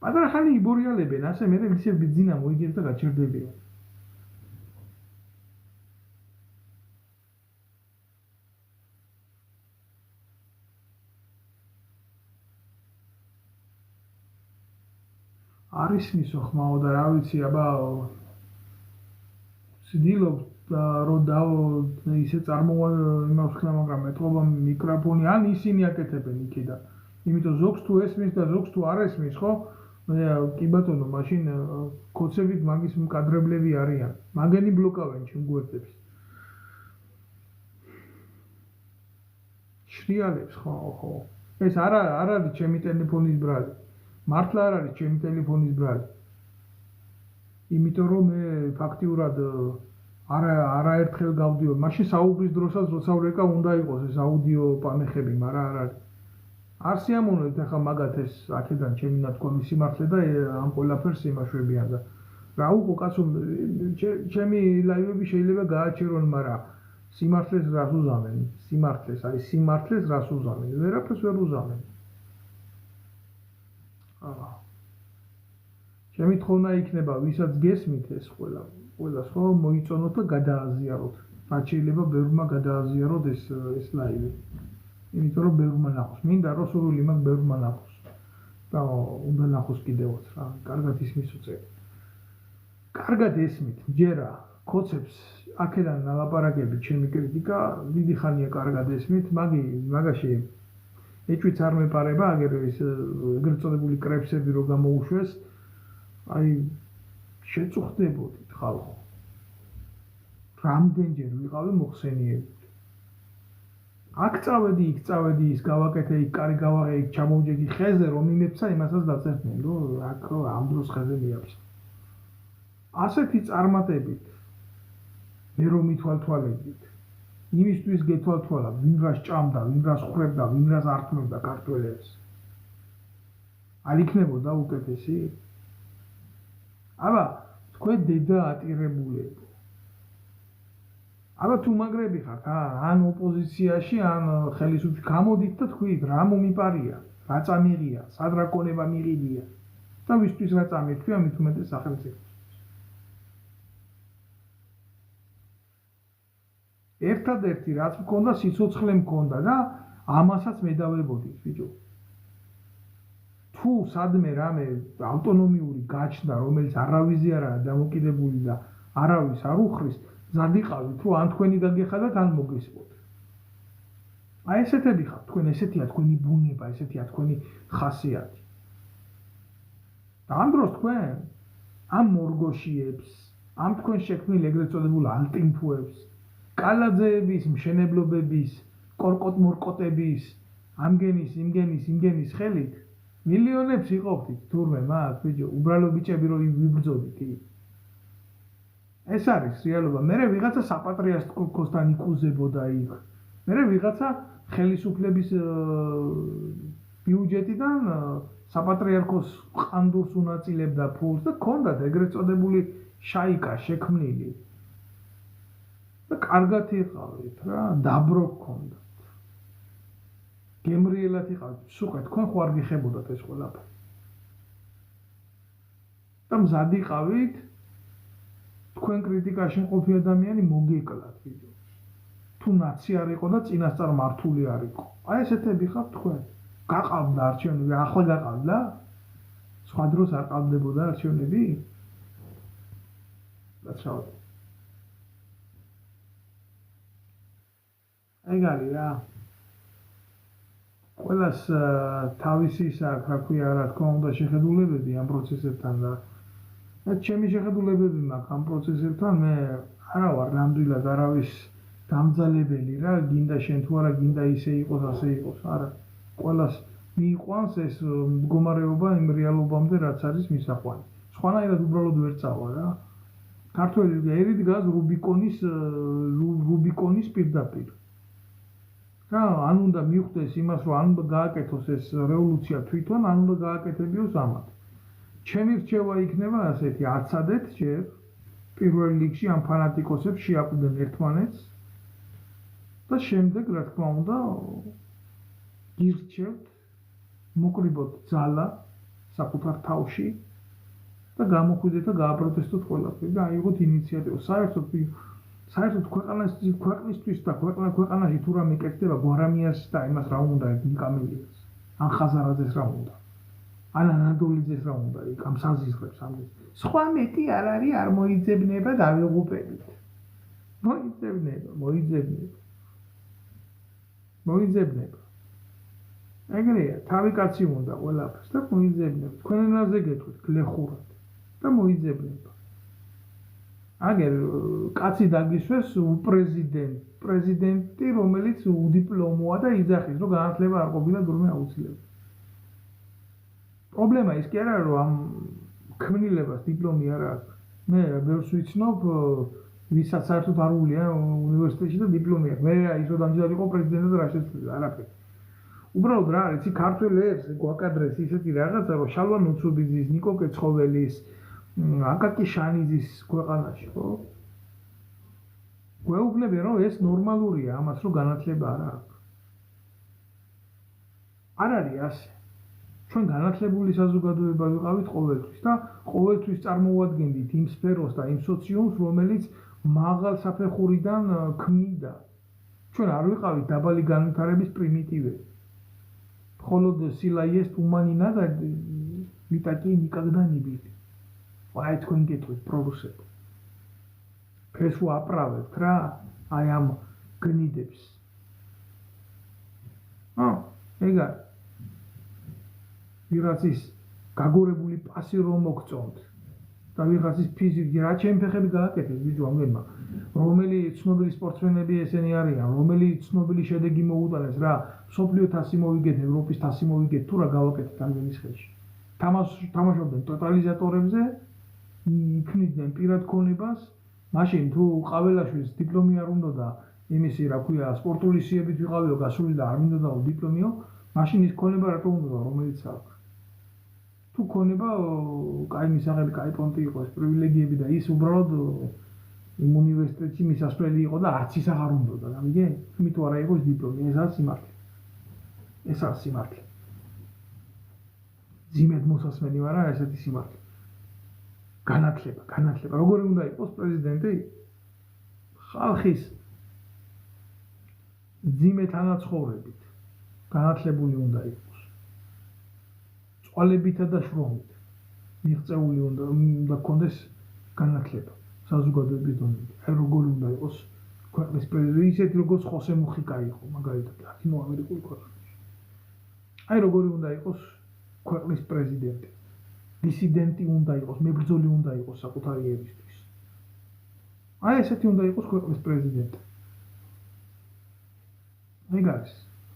S1: პატარა ხანი იბორიალებენ, ასე მე ისე ბიძინა მოიგებს და გაჩერდებიან. არის მისო ხმაო და რა ვიცი, აბა ცდილობ რომ ისე წარმოვა იმას ხნა, მაგრამ ეთყობა მიკროფონი, ან ისინი აკეთებენ იქიდან. იმიტომ ზოგს თუ ესმის და ზოგს თუ არ ესმის, ხო? კი ბატონო, მაშინ კოცებით მაგის მკადრებლები არიან. მაგენი ბლოკავენ ჩემ გვერდებს. შრიალებს ხო. ეს არ არის ჩემი ტელეფონის ბრალი. მართლა არ არის ჩემი ტელეფონის ბრალი. იმიტომ რომ მე ფაქტიურად არაერთხელ გავდიოდ. მაშინ საუბრის დროსაც როცა ვრეკა უნდა იყოს ეს აუდიო პანეხები, მაგრამ არ არის. არ სიამოვნებთ ახლა მაგათ ეს აქედან ჩემი ნათქვამი სიმართლე და ამ ყველაფერს იმაშვებიან და რა უყო კაცო ჩემი ლაივები შეიძლება გააჩერონ, მაგრამ სიმართლეს რას უზამენ? სიმართლეს რას უზამენ? ვერაფერს ვერ უზამენ. ჩემი თხოვნა იქნება, ვისაც გესმით ეს ყველას ხო მოიწონოთ და გადააზიაროთ. რაც შეიძლება ბევრმა გადააზიაროთ ეს ლაივი. იმიტომ რომ ბევრმა ნახოს. მინდა რომ სურვილი მაქვს ბევრმა ნახოს. და უნდა ნახოს კიდევაც რა. კარგად ისმის უწევთ. კარგად ესმით, ჯერა კოცებს აქედან ნალაპარაკებით ჩემი კრიტიკა, დიდი ხანია კარგად ესმით, მაგაში ეჭვიც არ მეპარება, ეგრეთ წოდებული კრებსები რო გამოუშვეს, აი შეწუხდებოდით ხალხო. რამდენჯერ ვიყავი მოხსენიებული. აქ წავედი, იქ წავედი, ის გავაკეთე, იქ კარი გავაღე, იქ ჩამოვჯექი ხეზე, რომ იმებსა იმასაც დაწერდნენ, რომ აქ ამ დროს ხეზე მიაბსა. ასეთი წარმატებით მე რომ მithვალთვალებდით, იმისთვის გეთვალთვალა, ვინ რას ჭამდა, ვინ რას ხრებდა, ვინ რას ართმევდა ქართველებს. არ იქნებოდა უკეთესი? აბა, თქვენ დედა ატირებულებო. აბა თუ მაგრები ხართ, ან ოპოზიციაში, ან ხელისუფლების, გამოდით და თქვით, რა მომიპარია, რა წამიღია, სად რა კონება მიღებია. და ვისთვის რა წამირთვია მით უმეტეს სახელმწიფოს. ერთადერთი რაც მქონდა სიცოცხლე მქონდა და ამასაც მე დავებოდი ბიჭო. თუ სადმე რამე ავტონომიური გაჩნდა, რომელიც არავის არაა დამოკიდებული და არავის არ უხრის, ზადიყავით, რომ ან თქვენი გაგეხადათ, ან მოგესწროთ. აი ესეთები ხართ, თქვენ ესეთია თქვენი ბუნება, ესეთია თქვენი ხასიათი. და ამ დროს თქვენ ამ მორგოშიებს, ამ თქვენ შექმნილ ეგრეთ წოდებულ ალტინფუებს, კალაძეების, მშენებლობების, კორკოტ-მორკოტების, ამგენის, იმგენის ხელით მილიონებს იყოფთით თურმე მაგ ბიჭო, უბრალო ბიჭები რო ვიბრძოდით. ეს არის რეალობა. მე ვიღაცა საპატრიარქოსთან იკუზებოდა იქ. მე ვიღაცა ხელისუფლების ბიუჯეტიდან საპატრიარქოს ყანდურს უნაწილებდა ფულს და ჰქონდათ ეგრეთ წოდებული შაიკა შექმნილი. და კარგად იყავით რა, დაბრო ჰქონდათ. გემრიელად იყავით, სუყე თქვენ ხო არ გიხებოდათ ეს ყველაფერი. და მზად იყავით თქვენ კრიტიკაში მყოფი ადამიანი მოგეკლათ ბიჭო. თუ ნაცი არ იყო და წინასწარ მართული არ იყო. აი ესეთები ხართ თქვენ. გაყავდა არჩევნები, ახლა გაყავდა? სხვა დროს არ ყავდებოდა არჩევნები? რაცრავად. ეგ არის რა. ყველას თავისი აქვს, რა ქვია, რა თქმა უნდა შეხედულებები ამ პროცესებთან და ჩემი შეხედულებები მაქვს ამ პროცესებთან, მე არა ვარ ნამდვილად არავის დამძალებელი რა, გინდა შენ თუ არა, გინდა ისე იყოს, ასე იყოს, არა. ყველას მიიყვანს ეს მდგომარეობა იმ რეალობამდე, რაც არის მისაყვანი. სხვანაირად უბრალოდ ვერ წავა რა. ქართველი ერით დგას რუბიკონის პირდაპირ. რა, ან უნდა მიხვდეს იმას, რომ ან უნდა გააკეთოს ეს რევოლუცია თვითონ, ან უნდა გააკეთებიოს ამათ. ჩემი რჩევა იქნება ასეთი, აცადეთ ჯერ პირველ რიგში ამ ფანატიკოსებს შეაკვდნენ ერთმანეთს და შემდეგ, რა თქმა უნდა, გირჩევთ, მოკრიბოთ ძალა საკუთარ თავში და გამოხვიდეთ და გააპროტესტოთ ყველაფერი და აიღოთ ინიციატივა. საერთოდ ქვეყნისთვის და ქვეყანაში თუ რამე იკეთდება გვარამიას და იმას რა უნდა ნიკამელიას, ან ხაზარაძეს რა უნდა, ან ანადოლიძეს რა უნდა იქ ამ საზიზღრებს ამის. სხვა მეტი არ არის, არ მოიძებნება დავიღუპებით. მოიძებნება. ეგრეა, თავი კაცი უნდა ყველაფერს და მოიძებნება. თქვენ ენაზე გეტყვით, გლეხურად და მოიძებნება. აგერ კაცი დაგისვეს პრეზიდენტი, რომელიც უდიპლომოა და იძახის, რომ განათლება არ ყოფილა თურმე აუცილებელი. პრობლემა ის კი არა, რომ ამ ქმნილებას დიპლომი არ აქვს. მე ბევრს ვიცნობ, ვისაც საერთოდ არ უვლია უნივერსიტეტში და დიპლომი აქვს. მე ის რომ დამჯერად იყო პრეზიდენტად რა შეცვლილა, არაფერი. უბრალოდ რა არის, იქ ქართველ ერს გვაკადრეს ისეთი რაღაცა, რომ შალვა ნუცუბიძის, ნიკო კეცხოველის, აკაკი შანიძის ქვეყანაში, ხო? გვეუბნებიან, რომ ეს ნორმალურია, ამას რომ განათლება არ აქვს. არ არის ასე. ჩვენ განათლებული საზოგადოება ვიყავით ყოველთვის და ყოველთვის წარმოვადგენდით იმ სფეროს და იმ სოციუმს, რომელიც მაღალ საფეხურიდან ქმნიდა. ჩვენ არ ვიყავით დაბალი განვითარების პრიმიტივები. მხოლოდ сила есть умани надо, вы такие никогда не были. აი თქვენ გეტყვით პროდუსერები. ეს უაправებთ რა, აი ამ გნიდებს. ეგ არის. ვიღაცის გაგორებული პასი რომ მოგწონთ და ვიღაცის ფიზიკი რა ჩემი ფეხები გააკეთეს ბიჭო ამგენმა. რომელი ცნობილი სპორტსმენები ესენი არიან, რომელი ცნობილი შედეგი მოუტანეს რა, მსოფლიო თასი მოვიგეთ, ევროპის თასი მოვიგეთ, თუ რა გავაკეთეთ ამგენის ხელში. თამაშობდნენ ტოტალიზატორებზე, იქნიდნენ პირად ქონებას, მაშინ თუ ყაველაშვილს დიპლომი არ უნდა და იმისი რა ქვია, სპორტული სიებით ვიყავიო გასული და არ მინდა და დიპლომიო, მაშინ ის ქონება რატო უნდა რომელიც აქვს. თუ ქონება, კაი მისაღები, კაი პონტი იყო, ეს პრივილეგიები და ის უბრალოდ იმ უნივერსიტეტში მისასვლელი იყო და არც ის აღარ უნდა და გამიგე? თუ არა იყოს დიპლომი, ეს არის სიმართლე. ძიმედ მოსასმენი ვარ რა ესეთი სიმართლე. განათლება. როგორი უნდა იყოს პრეზიდენტი? ხალხის ძიმე თანაცხოვრებით განათლებული უნდა იყოს. წვალებითა და შრომით მიღწეული უნდა გქონდეს განათლება საზოგადოების დონეზე. აი როგორი უნდა იყოს ქვეყნის პრეზიდენტი, ისეთი როგორც ხოსე მუხიკა იყო, მაგალითად, ლათინოამერიკული ქვეყანაში. აი როგორი უნდა იყოს ქვეყნის პრეზიდენტი. დისიდენტი უნდა იყოს, მებრძოლი უნდა იყოს საკუთარი ერისთვის. აი ესეთი უნდა იყოს ქვეყნის პრეზიდენტი. ეგ არის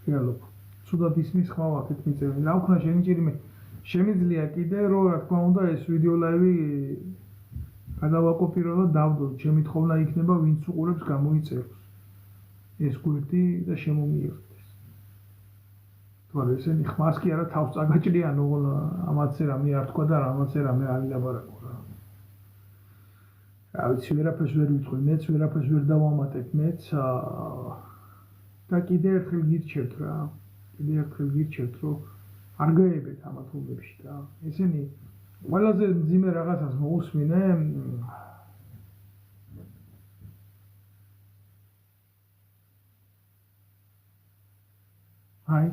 S1: რეალობა. ცუდად ისმის ხმავა აქეთ მიწერილი. რა ვქნა შენიჭირიმე შემიძლია კიდე რომ რა თქმა უნდა ეს ვიდეო ლაივი გადავაკოპირო და დავდო. ჩემი თხოვნა იქნება ვინც უყურებს გამოიწეროს. ეს გვერდი და შემომიერთდეს. თორე ესენი ხმას კი არა თავს წაგაჭრიან, ოღონდ ამაცე რამე არ თქვა და რამაცე რამე არ ილაპარაკო რა. რა ვიცი ვერაფერს ვერ ვიტყვი, მეც ვერაფერს ვერ დავამატებ, მეც და კიდე ერთხელ გირჩევთ რა. კიდე ერთხელ გირჩევთ რომ არ გაებეთ ამ თემებში და ესენი ყველაზე მძიმე რაღაცას მოусმინე აი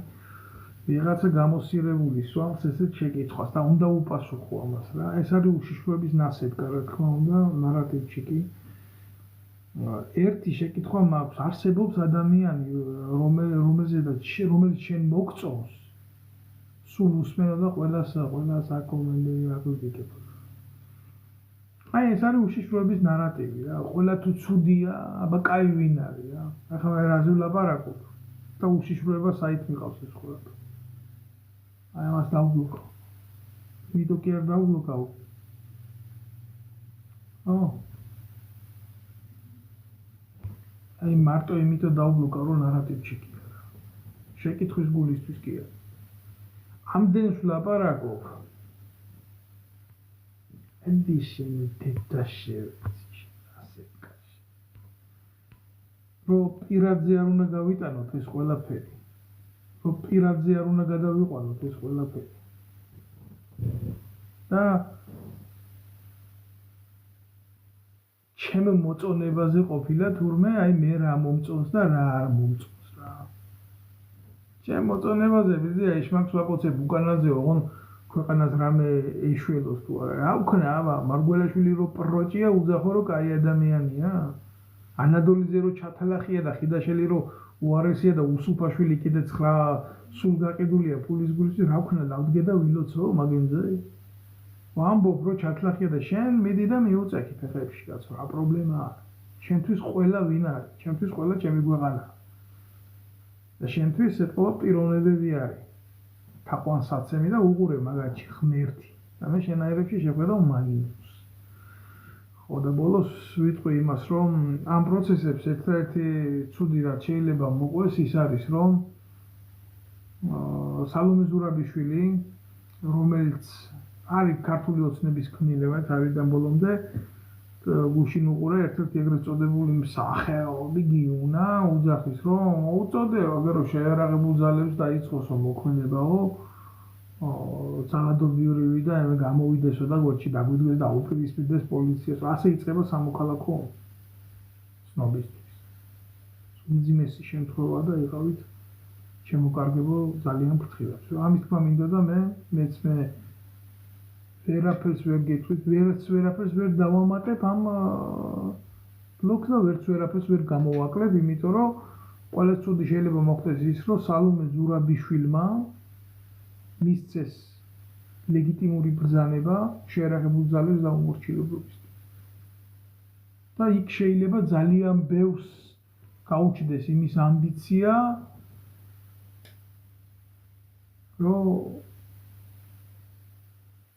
S1: ვიღაცა გამოსირებული სვამს ესეთ შეკითხვას და უნდა უპასუხო ამას რა. ეს არის უშიშროების ნასედგა რა თქმა უნდა ნარატივში კი ერთი შეკითხვა მაქვს არსებობს ადამიანი რომელიც შენ მოგწონს სულ უსმენო და ყველას აკომენტირება აკრიტიკება. აი ეს არის უშიშროების ნარატივი რა. ყველა თუ ცუდია, აბა კაი ვინ არის რა. ახლა მე რაზე ვლაპარაკობ და უშიშროება საით მიყავს ეს ყველაფერი. აი ამას დავბლოკავ. ვიდეო კი არ დავბლოკავ. აი მარტო იმიტომ დავბლოკავ რომ ნარატივში კი არა. შეკითხვის გულისთვის კი არა. ამდენს ვლაპარაკობ. ედიშენი დედაშევიცი ასე კაცი. რომ პირადზე არ უნდა გავიტანოთ ეს ყველაფერი. რომ პირადზე არ უნდა გადავიყვანოთ ეს ყველაფერი. და ჩემ მოწონებაზე ყოფილა თურმე აი მე რა მომწონს და რა არ მომწონს რა. ჩემ მოწონებაზე ვიზია ისმაქს ვაკოცებ უკანაზე ოღონ ქვეყანას რამე ეშველოს თუ არა. რა ვქნა აბა მარგველაშვილი რო პროჭია უძახო რო კაი ადამიანია. ანადოლიზე რო ჩათალახია და ხიდაშელი რო უარესია და უსუფაშვილი კიდე 9 სულ გაყიდულია ფულის გულში რა ვქნა ლავდგე და ვილოცო მაგენზე. ვამბობ რო ჩათლახია და შენ მიდი და მიუწექი ფეხებში კაცო რა პრობლემაა. შენთვის ყველა ვინ არის? ჩემთვის ყველა ჩემი გვეღანა. და შენთვის ეთქვა პიროვნებები არის. თაყვანსაცემი და უყურე მაგაჩი ღმერთი. და მე შენაერებში შეხვედავ მაგინებს. ხო და ბოლოს ვიტყვი იმას რომ ამ პროცესებს ერთ-ერთი ცუდი რაც შეიძლება მოყვეს ის არის რომ სალომე ზურაბიშვილი რომელიც არის ქართული ოცნების ქმნილება თავიდან ბოლომდე გუშინ უყურე ერთ-ერთი ეგრეთ წოდებული მსახიობი გიუნა უძახის რომ მოუწოდე აგერ რომ შეერაღებულ ძალებს დაიწყოსო მოქმედებაო ძალადობრივი და ემე გამოვიდესო და გორჩი დაგვიდგეს და აუპირისპირდეს პოლიციას ასე იწყება სამოქალაქო ცნობისთვის უმძიმესი შემთხვევა და იყავით შემოკარგებო ძალიან ფრთხილად ამის თქმა მინდა და მეც ვერაფერს ვერ გეტყვით, ვერაფერს ვერ დავამატებ ამ ბლოგს და ვერაფერს ვერ გამოვაკლებ, იმიტომ რომ ყველა ცუდი შეიძლება მოხდეს ის, რომ სალომე ზურაბიშვილმა მისცეს ლეგიტიმური ბრძანება შეერაღებულ ძალებს დაუმორჩილებლობის. და იქ შეიძლება ძალიან ბევრს გაუჩნდეს იმის ამბიცია, რომ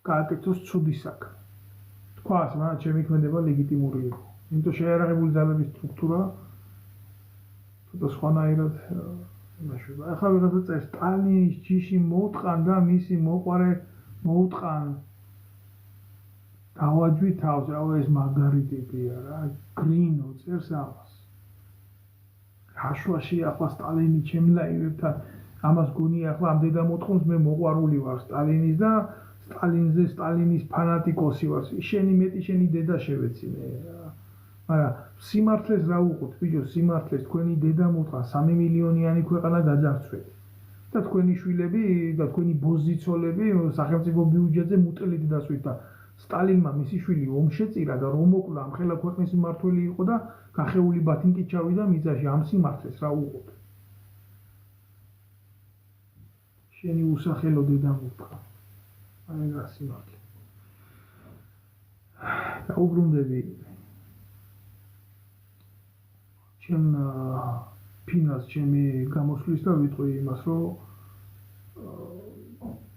S1: გააკეთოს ცუდი საქმე. თქვას, მაგრამ ჩემი ქმედება ლეგიტიმური იყო. იმიტომ შეერაღებული ძალების სტრუქტურა ცოტა სხვანაირად იმაშება. ახლა ვიღაცა წერს სტალინის ჯიში მოუტყან და მისი მოყვარე მოუტყან. დავაჯვი თავს, რავა ეს მაგარი ტიპია რა, გრინო წერს ამას. რაშვაში ახლა სტალინი ჩემ ლაივებთან ამას გონია ახლა ამ დედამოთხოვნს მე მოყვარული ვარ სტალინის და სტალინზე სტალინის ფანატიკოსი ვარ. შენი მეტი შენი დედა შევეცინე. მაგრამ სიმართლეს რა უყოთ, ბიჭო, სიმართლეს თქვენი დედამოთხა 3 მილიონიანი ქვეყანა გაძარცვეთ. და თქვენი შვილები და თქვენი ბოზიცოლები სახელმწიფო ბიუჯეტზე მუტლით დასვით და სტალინმა მისი შვილი ომში წირა და რომ მოკლა ამ ხელა ქვეყნის მმართველი იყო და გახეული ბათინკით ჩავიდა მიწაში ამ სიმართლეს რა უყოთ. შენი უსახელო დედამოთხა. აი რა სიმართლე. დაუბრუნდები ჩემ ფინალს ჩემი გამოსვლის და ვიტყვი იმას, რომ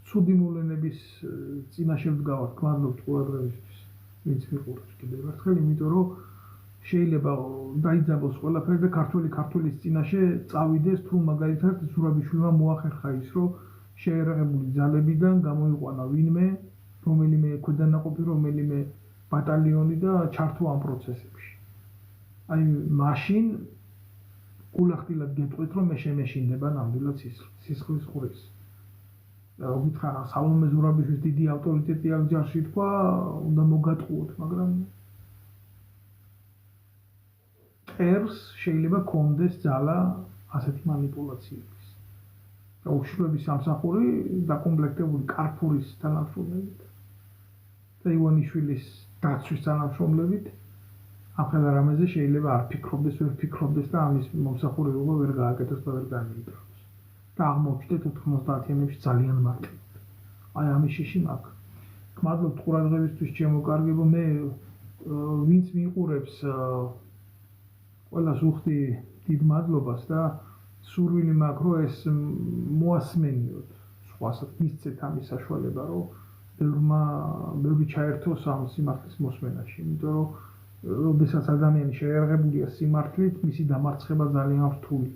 S1: ცუდი მოვლენების წინაშე ვდგავართ, გმადლობთ ყურადღებისთვის. ვინც მიყურებს კიდევ ერთხელ, იმიტომ რომ შეიძლება დაიძაბოს ყველაფერი და ქართველის წინაშე წავიდეს, თუ მაგალითად ზურაბიშვილმა მოახერხა ის, რომ შეერაღებული ძალებიდან გამოიყვანა ვინმე, რომელიმე ქვედანაყოფი, რომელიმე ბატალიონი და ჩართო ამ პროცესებში. აი მაშინ გულახდილად გეტყვით, რომ მე შემეშინდება ნამდვილად სისხლის ყურის. გითხრა რა სალომე ზურაბიშვილის დიდი ავტორიტეტი აქ ჯარში თქვა, უნდა მოგატყუოთ, მაგრამ ერს შეიძლება კონდეს ძალა ასეთი манипуляციების. და უშუალოდ სამსახური დაკომპლექტებული კარფურის თანამშრომლებით და ივანიშვილის დაცვის თანამშრომლებით ახლა რამეზე შეიძლება არ ფიქრობდეს, ვერ ფიქრობდეს და ამის მომსახურება ვერ გააკეთოს და ვერ განიიტანოს. და აღმოჩნდეთ 90-იანებში ძალიან მარტივად. აი ამის შიში მაქვს. გმადლობთ ყურადღებისთვის ჩემო კარგებო, მე ვინც მიყურებს ყველას ვუხდი დიდ მადლობას და სურვილი მაქვს, რომ ეს მოასმენიოთ. სხვასაც მისცეთ ამის საშუალება, რომ ბევრი ჩაერთოს ამ სიმართლის მოსმენაში, იმიტომ რომ როდესაც ადამიანი შეერაღებულია სიმართლით, მისი დამარცხება ძალიან რთული.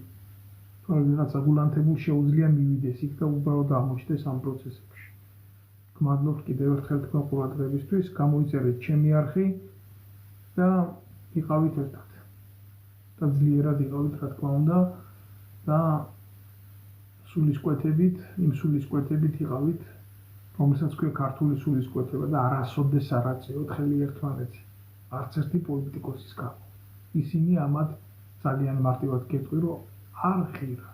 S1: ვიღაცა გულანთებულ შეუძლია მივიდეს იქ და უბრალოდ აღმოჩნდეს ამ პროცესებში. გმადლობთ კიდევ ერთხელ თქვენ ყურადღებისთვის, გამოიწერეთ ჩემი არხი და იყავით ერთად. და ძლიერად იყავით, რა თქმა უნდა, და სულისკვეთებით, იმ სულისკვეთებით იყავით, რომელსაც ქვია ქართული სულისკვეთება და არასოდეს არ აწევთ ხელი ერთმანეთს. არც ერთი პოლიტიკოსის გამო. ისინი ამათ ძალიან მარტივად გეტყვი, რომ არ ღირა.